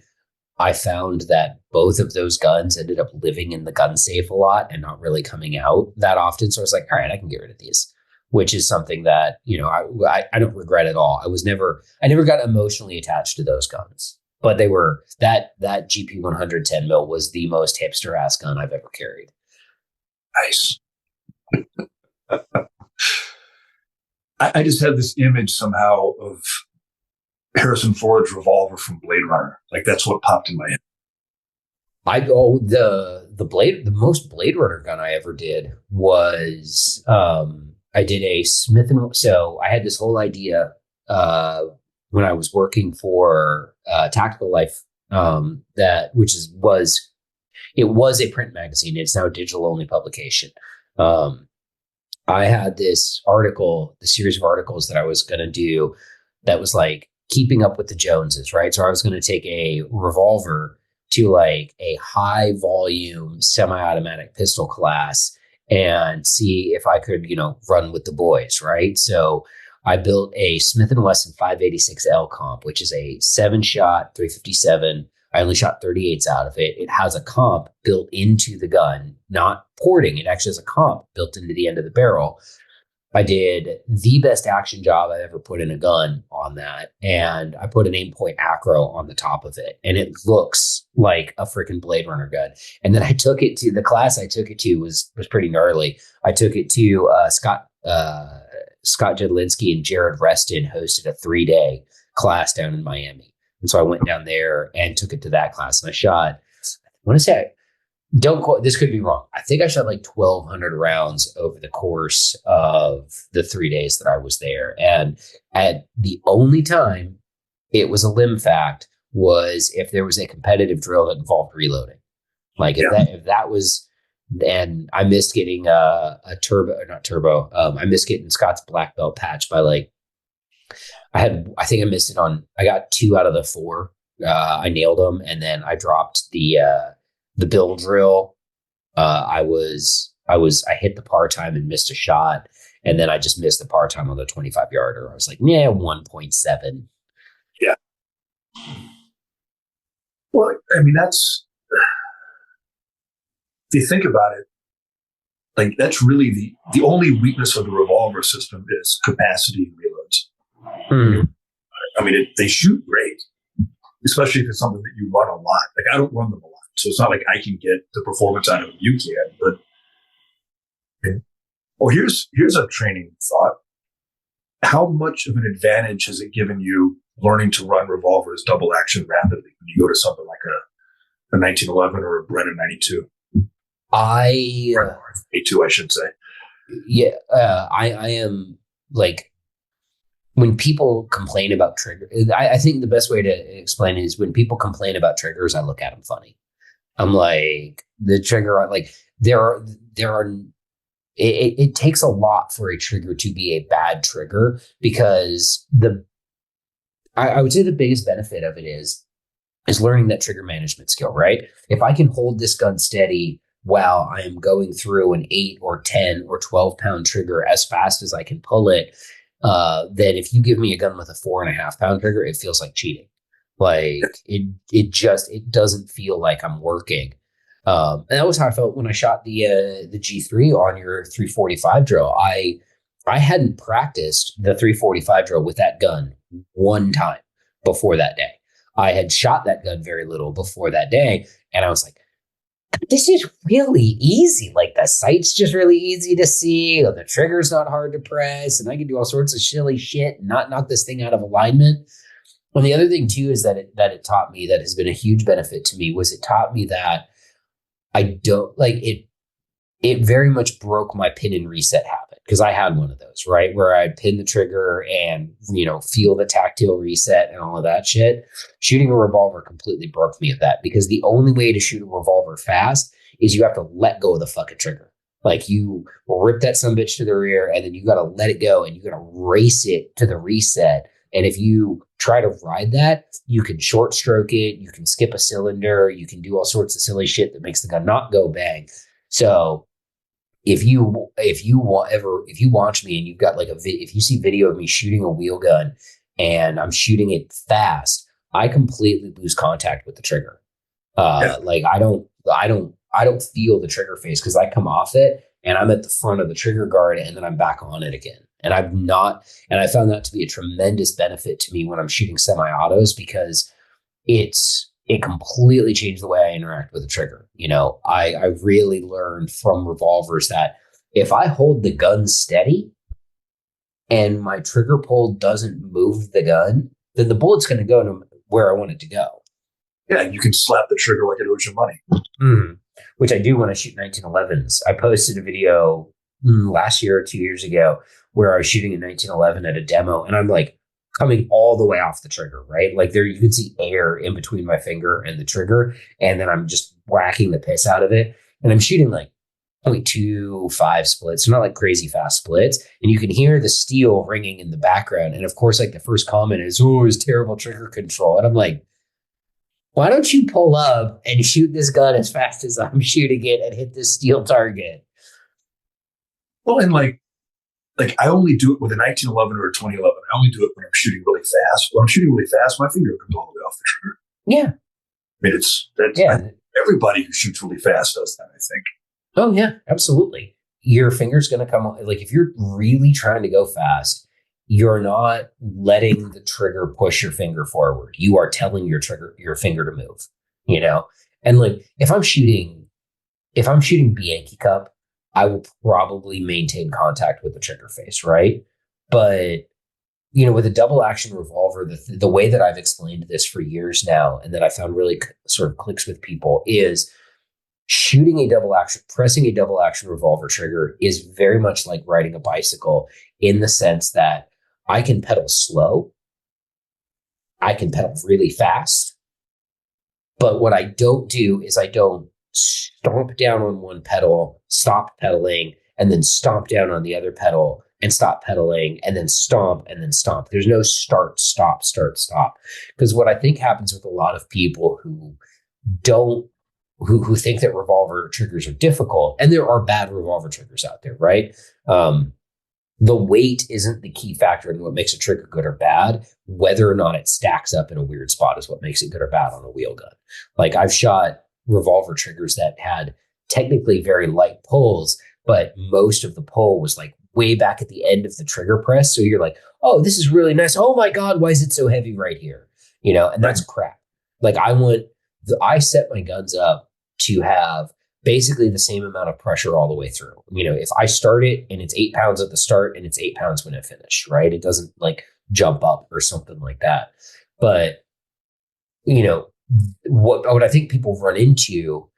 I found that both of those guns ended up living in the gun safe a lot and not really coming out that often. So I was like, all right, I can get rid of these, which is something that, I don't regret at all. I never got emotionally attached to those guns, but they were that GP 110 mil was the most hipster ass gun I've ever carried. Nice. I just had this image somehow of Harrison Ford's revolver from Blade Runner. Like that's what popped in my head. The most Blade Runner gun I ever did was I did a Smith and so I had this whole idea when I was working for Tactical Life that it was a print magazine. It's now a digital only publication. I had this article, the series of articles that I was going to do that was like keeping up with the Joneses, right? So I was going to take a revolver to like a high volume semi-automatic pistol class and see if I could, run with the boys, right? So I built a Smith & Wesson 586L comp, which is a 7-shot 357. I only shot 38s out of it. It has a comp built into the gun, not porting. It actually has a comp built into the end of the barrel. I did the best action job I've ever put in a gun on that. And I put an aim-point acro on the top of it. And it looks like a freaking Blade Runner gun. And then I took it to the class I took it to was pretty gnarly. I took it to Scott Jedlinski and Jared Reston hosted a 3-day class down in Miami. And so I went down there and took it to that class and I shot, I want to say, don't quote, this could be wrong. I think I shot like 1,200 rounds over the course of the 3 days that I was there. And at the only time it was a limb fact was if there was a competitive drill that involved reloading. Like if that was, and I missed getting a turbo, or not turbo. I missed getting Scott's black belt patch by like, I think I missed it I got 2 out of the 4. I nailed them. And then I dropped the bill drill. I hit the par time and missed a shot. And then I just missed the par time on the 25 yarder. I was like, 1.7. Yeah. Well, I mean, if you think about it, like that's really the only weakness of the revolver system is capacity and reloads. I mean, they shoot great, especially if it's something that you run a lot. Like I don't run them a lot, so it's not like I can get the performance out of them you can. But here's a training thought. How much of an advantage has it given you learning to run revolvers double action rapidly when you go to something like a 1911 or a Brennan 92? 82, I should say. Yeah, I am like, when people complain about trigger, I think the best way to explain it is when people complain about triggers, I look at them funny. I'm like, the trigger, like it takes a lot for a trigger to be a bad trigger because I would say the biggest benefit of it is learning that trigger management skill, right? If I can hold this gun steady while I am going through an 8 or 10 or 12 pound trigger as fast as I can pull it, then if you give me a gun with a 4.5 pound trigger, it feels like cheating. Like it doesn't feel like I'm working. And that was how I felt when I shot the G3 on your 345 drill. I hadn't practiced the 345 drill with that gun one time before that day. I had shot that gun very little before that day. And I was like, this is really easy. Like the sight's just really easy to see. The trigger's not hard to press. And I can do all sorts of silly shit and not knock this thing out of alignment. And the other thing too is that it taught me, that has been a huge benefit to me, was it taught me that I don't like it. It very much broke my pin and reset habit because I had one of those, right? Where I'd pin the trigger and, feel the tactile reset and all of that shit. Shooting a revolver completely broke me of that because the only way to shoot a revolver fast is you have to let go of the fucking trigger. Like you rip that sumbitch to the rear and then you got to let it go and you got to race it to the reset. And if you try to ride that, you can short stroke it, you can skip a cylinder, you can do all sorts of silly shit that makes the gun not go bang. So if you watch me and you've got like if you see video of me shooting a wheel gun and I'm shooting it fast, I completely lose contact with the trigger. Yeah. Like I don't feel the trigger face because I come off it and I'm at the front of the trigger guard and then I'm back on it again. And I found that to be a tremendous benefit to me when I'm shooting semi-autos because it completely changed the way I interact with the trigger. I really learned from revolvers that if I hold the gun steady and my trigger pull doesn't move the gun, then the bullet's going to go to where I want it to go. Yeah, you can slap the trigger like it owes you money. Mm. Which I do when I shoot 1911s. I posted a video last year or 2 years ago where I was shooting a 1911 at a demo, and I'm like coming all the way off the trigger, right? Like there, you can see air in between my finger and the trigger, and then I'm just whacking the piss out of it. And I'm shooting like 0.25 splits, so not like crazy fast splits. And you can hear the steel ringing in the background. And of course, like the first comment is, "Oh, it's terrible trigger control." And I'm like, why don't you pull up and shoot this gun as fast as I'm shooting it and hit this steel target? Well, and like I only do it with a 1911 or a 2011. I only do it when I'm shooting really fast. When I'm shooting really fast, my finger comes all the way off the trigger. Yeah. I mean, everybody who shoots really fast does that, I think. Oh, yeah, absolutely. Your finger's going to come on. Like if you're really trying to go fast, you're not letting the trigger push your finger forward. You are telling your finger to move, And like if I'm shooting Bianchi Cup, I will probably maintain contact with the trigger face, right? But with a double action revolver, the way that I've explained this for years now, and that I found really sort of clicks with people, is pressing a double action revolver trigger is very much like riding a bicycle in the sense that I can pedal slow, I can pedal really fast, but what I don't do is I don't stomp down on one pedal, stop pedaling, and then stomp down on the other pedal and stop pedaling, and then stomp and then stomp. There's no start, stop, start, stop. Because what I think happens with a lot of people who think that revolver triggers are difficult, and there are bad revolver triggers out there, right? The weight isn't the key factor in what makes a trigger good or bad. Whether or not it stacks up in a weird spot is what makes it good or bad on a wheel gun. Like I've shot revolver triggers that had technically very light pulls, but most of the pull was like way back at the end of the trigger press. So you're like, oh, this is really nice. Oh my God, why is it so heavy right here? And that's crap. Like I set my guns up to have basically the same amount of pressure all the way through. If I start it and it's 8 pounds at the start and it's 8 pounds when it finishes, right? It doesn't like jump up or something like that. But, what I think people run into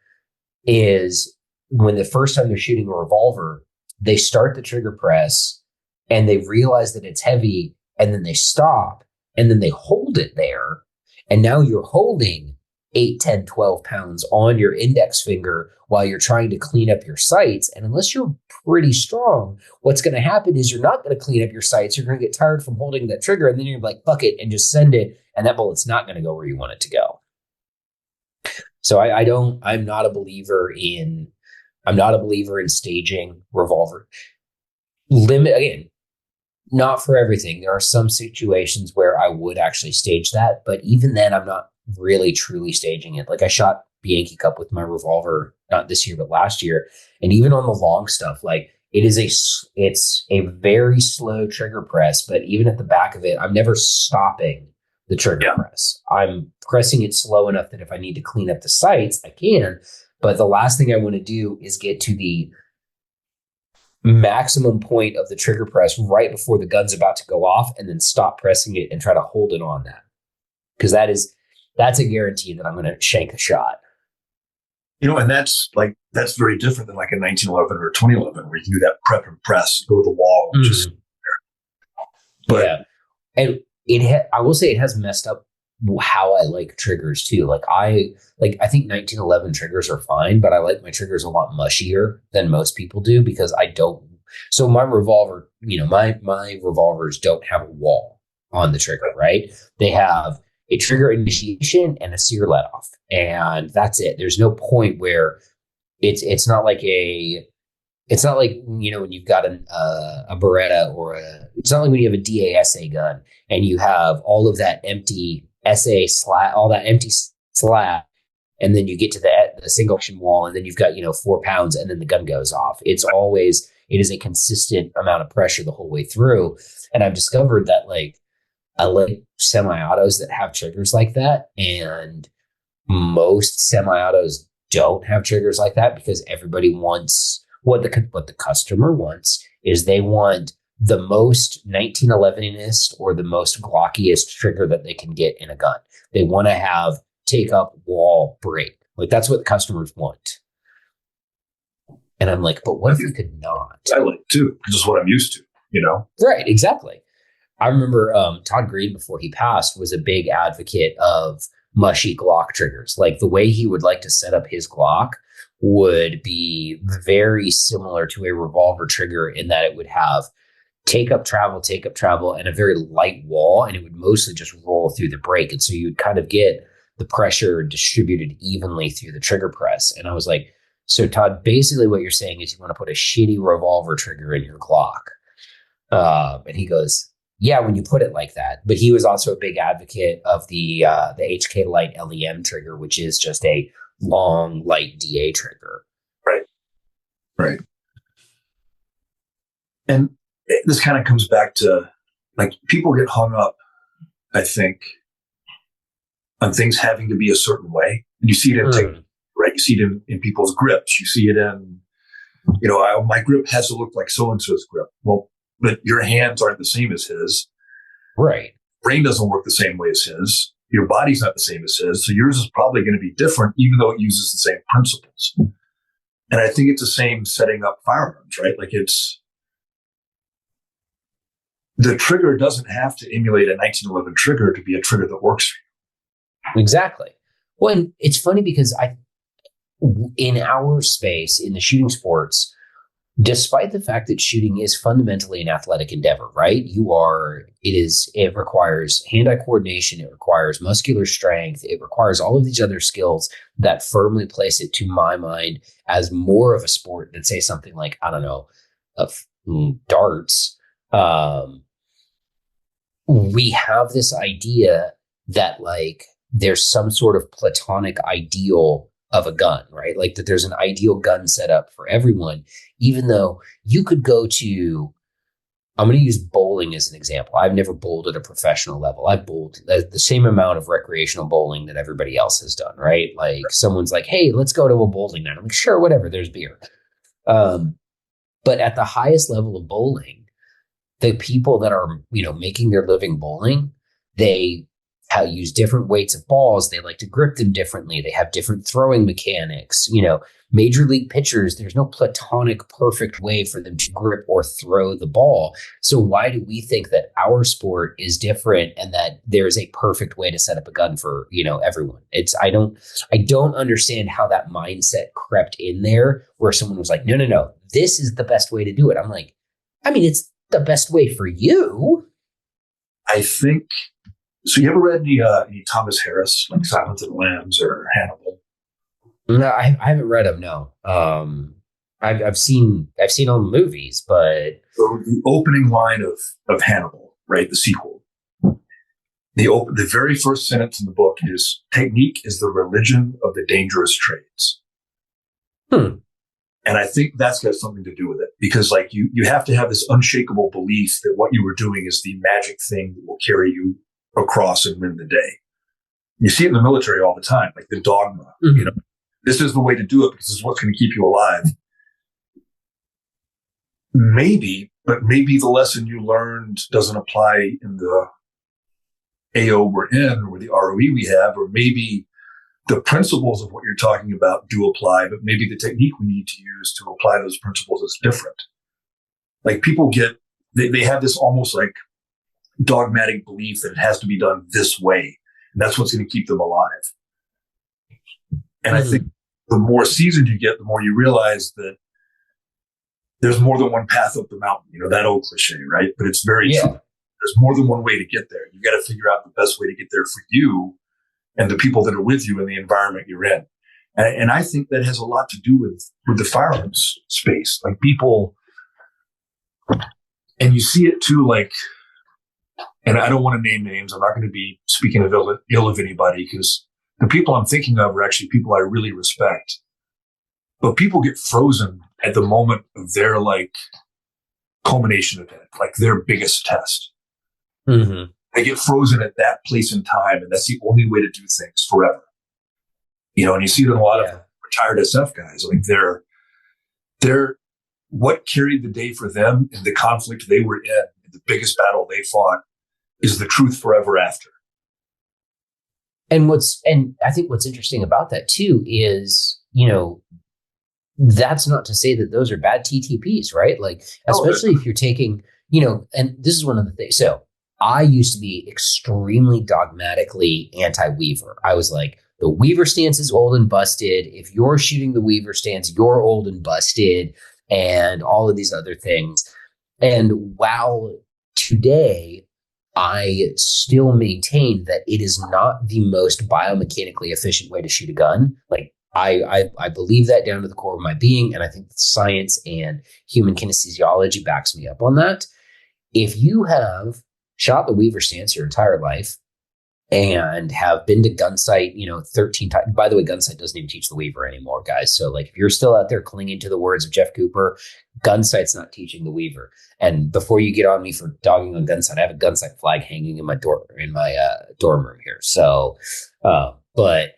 is when the first time they're shooting a revolver, they start the trigger press and they realize that it's heavy, and then they stop and then they hold it there. And now you're holding 8, 10, 12 pounds on your index finger while you're trying to clean up your sights. And unless you're pretty strong, what's going to happen is you're not going to clean up your sights. You're going to get tired from holding that trigger, and then you're like, fuck it, and just send it. And that bullet's not going to go where you want it to go. So I'm not a believer in staging revolver. Again, not for everything. There are some situations where I would actually stage that, but even then I'm not really truly staging it. Like I shot Bianchi Cup with my revolver, not this year, but last year. And even on the long stuff, like it's a very slow trigger press, but even at the back of it, I'm never stopping the trigger press. I'm pressing it slow enough that if I need to clean up the sights, I can. But the last thing I want to do is get to the maximum point of the trigger press right before the gun's about to go off and then stop pressing it and try to hold it on that. Because that's a guarantee that I'm going to shank a shot. And that's very different than like a 1911 or a 2011 where you can do that prep and press, go to the wall, and just. But yeah, and I will say it has messed up how I like triggers too. I think 1911 triggers are fine, but I like my triggers a lot mushier than most people do because I don't. So my revolver, my revolvers don't have a wall on the trigger, right? They have a trigger initiation and a sear let off, and that's it. There's no point where it's not like a It's not like, when you've got a Beretta it's not like when you have a DASA gun and you have all of that empty SA slab, all that empty slab, and then you get to the single action wall and then you've got, 4 pounds and then the gun goes off. It is a consistent amount of pressure the whole way through. And I've discovered that like I like semi-autos that have triggers like that. And most semi-autos don't have triggers like that because everybody wants what the customer wants is they want the most 1911ist or the most glockiest trigger that they can get in a gun. They want to have take up, wall, break. Like that's what customers want. And I'm like, but what if you could not? I like too, because it's what I'm used to, Right, exactly. I remember Todd Green, before he passed, was a big advocate of mushy Glock triggers. Like the way he would like to set up his Glock would be very similar to a revolver trigger in that it would have take up, travel, and a very light wall, and it would mostly just roll through the break. And so you'd kind of get the pressure distributed evenly through the trigger press. And I was like, so Todd, basically what you're saying is you want to put a shitty revolver trigger in your Glock. And he goes, yeah, when you put it like that. But he was also a big advocate of the HK Light LEM trigger, which is just a long, light DA trigger. Right. And this kind of comes back to, like, people get hung up, I think, on things having to be a certain way. And you see it in technique, right? You see it in people's grips. You see it in, my grip has to look like so-and-so's grip. Well, but your hands aren't the same as his. Right. Brain doesn't work the same way as his. Your body's not the same as his. So yours is probably going to be different, even though it uses the same principles. And I think it's the same setting up firearms, right? Like the trigger doesn't have to emulate a 1911 trigger to be a trigger that works for you. Exactly. Well, and it's funny because in our space, in the shooting sports, despite the fact that shooting is fundamentally an athletic endeavor, right? It requires hand-eye coordination. It requires muscular strength. It requires all of these other skills that firmly place it, to my mind, as more of a sport than, say, something like, I don't know, darts. We have this idea that like there's some sort of platonic ideal of a gun, right? Like that there's an ideal gun setup for everyone, even though you could go to, I'm going to use bowling as an example. I've never bowled at a professional level. I've bowled the same amount of recreational bowling that everybody else has done, right? Like someone's like, hey, let's go to a bowling night. I'm like, sure, whatever, there's beer. But at the highest level of bowling, the people that are, making their living bowling, they use different weights of balls. They like to grip them differently. They have different throwing mechanics. Major league pitchers, there's no platonic perfect way for them to grip or throw the ball. So why do we think that our sport is different and that there's a perfect way to set up a gun for, everyone? I don't understand how that mindset crept in there where someone was like, no, this is the best way to do it. I'm like, it's the best way for you. I think. So you ever read any Thomas Harris, like Silence of the Lambs or Hannibal? No, I haven't read them. No, I've seen all the movies, but so the opening line of Hannibal, right, the sequel. The very first sentence in the book is, "Technique is the religion of the dangerous trades." And I think that's got something to do with it, because like you have to have this unshakable belief that what you were doing is the magic thing that will carry you across and win the day. You see it in the military all the time, like the dogma. This is the way to do it because this is what's going to keep you alive. Maybe the lesson you learned doesn't apply in the AO we're in or the ROE we have, or maybe the principles of what you're talking about do apply, but maybe the technique we need to use to apply those principles is different. Like people they have this almost like dogmatic belief that it has to be done this way. And that's what's going to keep them alive. And I think the more seasoned you get, the more you realize that there's more than one path up the mountain, that old cliche, right? But it's very true. There's more than one way to get there. You got to figure out the best way to get there for you and the people that are with you in the environment you're in. And I think that has a lot to do with the firearms space. Like people, and you see it too, like, and I don't want to name names. I'm not going to be speaking of ill of anybody, because the people I'm thinking of are actually people I really respect. But people get frozen at the moment of their like culmination event, like their biggest test. Mm-hmm. They get frozen at that place and time, and that's the only way to do things forever. You know, and you see it in a lot of retired SF guys. Like they're what carried the day for them in the conflict they were in the biggest battle they fought, is the truth forever after. And I think what's interesting about that too is, you know, that's not to say that those are bad TTPs, right? Like, especially if you're taking, you know, and this is one of the things. So I used to be extremely dogmatically anti-Weaver. I was like, the Weaver stance is old and busted. If you're shooting the Weaver stance, you're old and busted, and all of these other things. And while today I still maintain that it is not the most biomechanically efficient way to shoot a gun, like I believe that down to the core of my being, and I think science and human kinesiology backs me up on that. If you have shot the Weaver stance your entire life and have been to Gunsight, you know, 13 times. By the way, Gunsight doesn't even teach the Weaver anymore, guys. So like, if you're still out there clinging to the words of Jeff Cooper, Gunsight's not teaching the Weaver. And before you get on me for dogging on Gunsight, I have a Gunsight flag hanging in my dorm room here. So, but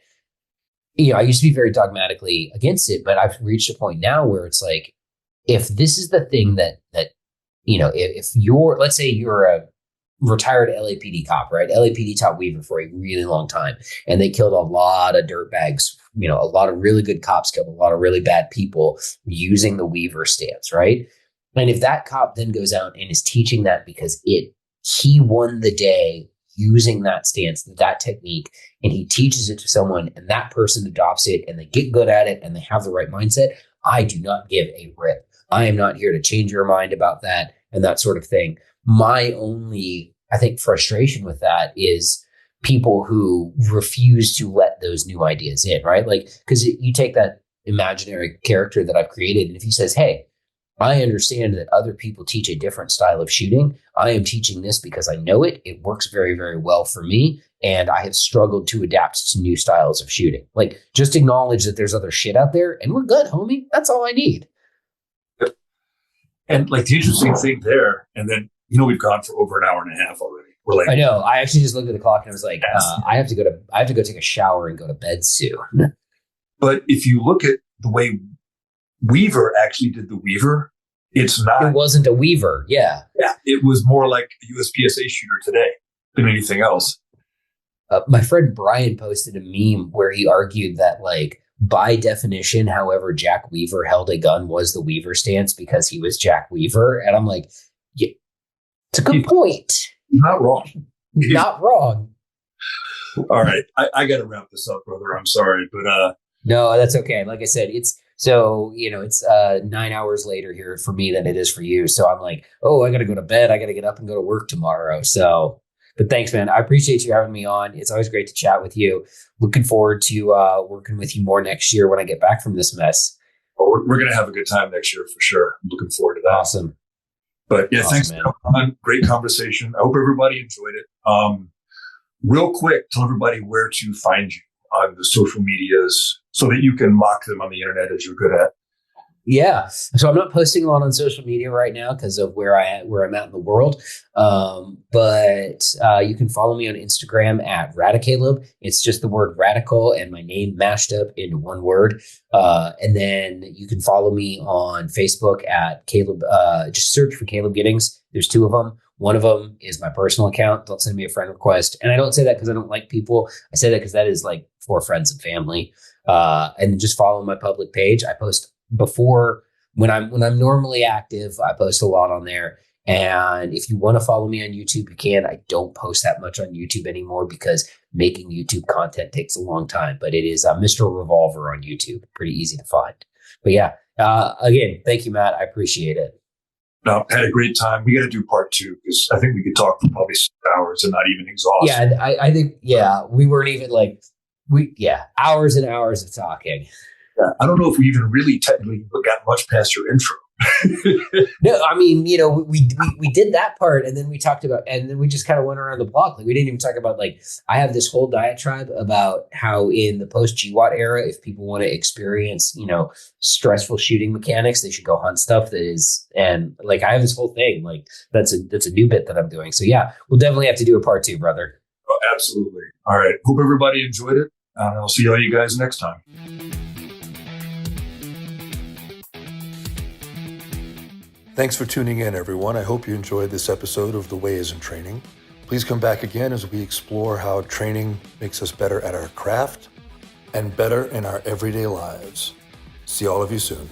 you know, I used to be very dogmatically against it, but I've reached a point now where it's like, if this is the thing that you know, if you're, let's say you're a retired LAPD cop, right? LAPD taught Weaver for a really long time, and they killed a lot of dirtbags. You know, a lot of really good cops killed a lot of really bad people using the Weaver stance, right? And if that cop then goes out and is teaching that because he won the day using that stance, that technique, and he teaches it to someone, and that person adopts it, and they get good at it, and they have the right mindset, I do not give a rip. I am not here to change your mind about that and that sort of thing. My only, I think, frustration with that is people who refuse to let those new ideas in, right? Like, because you take that imaginary character that I've created, and if he says, hey, I understand that other people teach a different style of shooting. I am teaching this because I know it. It works very, very well for me. And I have struggled to adapt to new styles of shooting. Like, just acknowledge that there's other shit out there, and we're good, homie. That's all I need. And like the interesting thing there, and then, you know, we've gone for over an hour and a half already. We're like, I know. I actually just looked at the clock and I was like, I have to go take a shower and go to bed soon. But if you look at the way Weaver actually did the Weaver, it wasn't a Weaver. Yeah. Yeah. It was more like a USPSA shooter today than anything else. My friend Brian posted a meme where he argued that, like, by definition, however Jack Weaver held a gun was the Weaver stance because he was Jack Weaver. And I'm like, yeah, it's a good point. Not wrong. Not wrong. All right. I got to wrap this up, brother. I'm sorry, but no, that's okay. Like I said, it's 9 hours later here for me than it is for you. So I'm like, oh, I got to go to bed. I got to get up and go to work tomorrow. So, but thanks, man. I appreciate you having me on. It's always great to chat with you. Looking forward to working with you more next year when I get back from this mess. Oh, we're going to have a good time next year for sure. I'm looking forward to that. Awesome. But yeah, thanks, man. Great conversation. I hope everybody enjoyed it. Real quick, tell everybody where to find you on the social medias so that you can mock them on the internet as you're good at. Yeah. So I'm not posting a lot on social media right now because of where I'm at in the world. But you can follow me on Instagram at Radicaleb. It's just the word radical and my name mashed up into one word. And then you can follow me on Facebook at Caleb. Just search for Caleb Giddings. There's two of them. One of them is my personal account. Don't send me a friend request. And I don't say that because I don't like people. I say that because that is like for friends and family. And just follow my public page. I post before when I'm normally active. I post a lot on there. And if you want to follow me on YouTube, you can. I don't post that much on YouTube anymore because making YouTube content takes a long time. But it is Mr. Revolver on YouTube. Pretty easy to find. But yeah, again, thank you, Matt. I appreciate it. No, had a great time. We got to do part 2 because I think we could talk for probably 6 hours and not even exhaust. Yeah, I think, we weren't even like, hours and hours of talking. Yeah, I don't know if we even really technically got much past your intro. No, I mean, we did that part, and then we talked about, and then we just kind of went around the block. Like we didn't even talk about like I have this whole diatribe about how in the post GWAT era, if people want to experience, stressful shooting mechanics, they should go hunt stuff that is, and like I have this whole thing. Like that's a new bit that I'm doing. So yeah, we'll definitely have to do a part 2, brother. Oh, absolutely. All right. Hope everybody enjoyed it. I'll see all you guys next time. Thanks for tuning in, everyone. I hope you enjoyed this episode of The Way is in Training. Please come back again as we explore how training makes us better at our craft and better in our everyday lives. See all of you soon.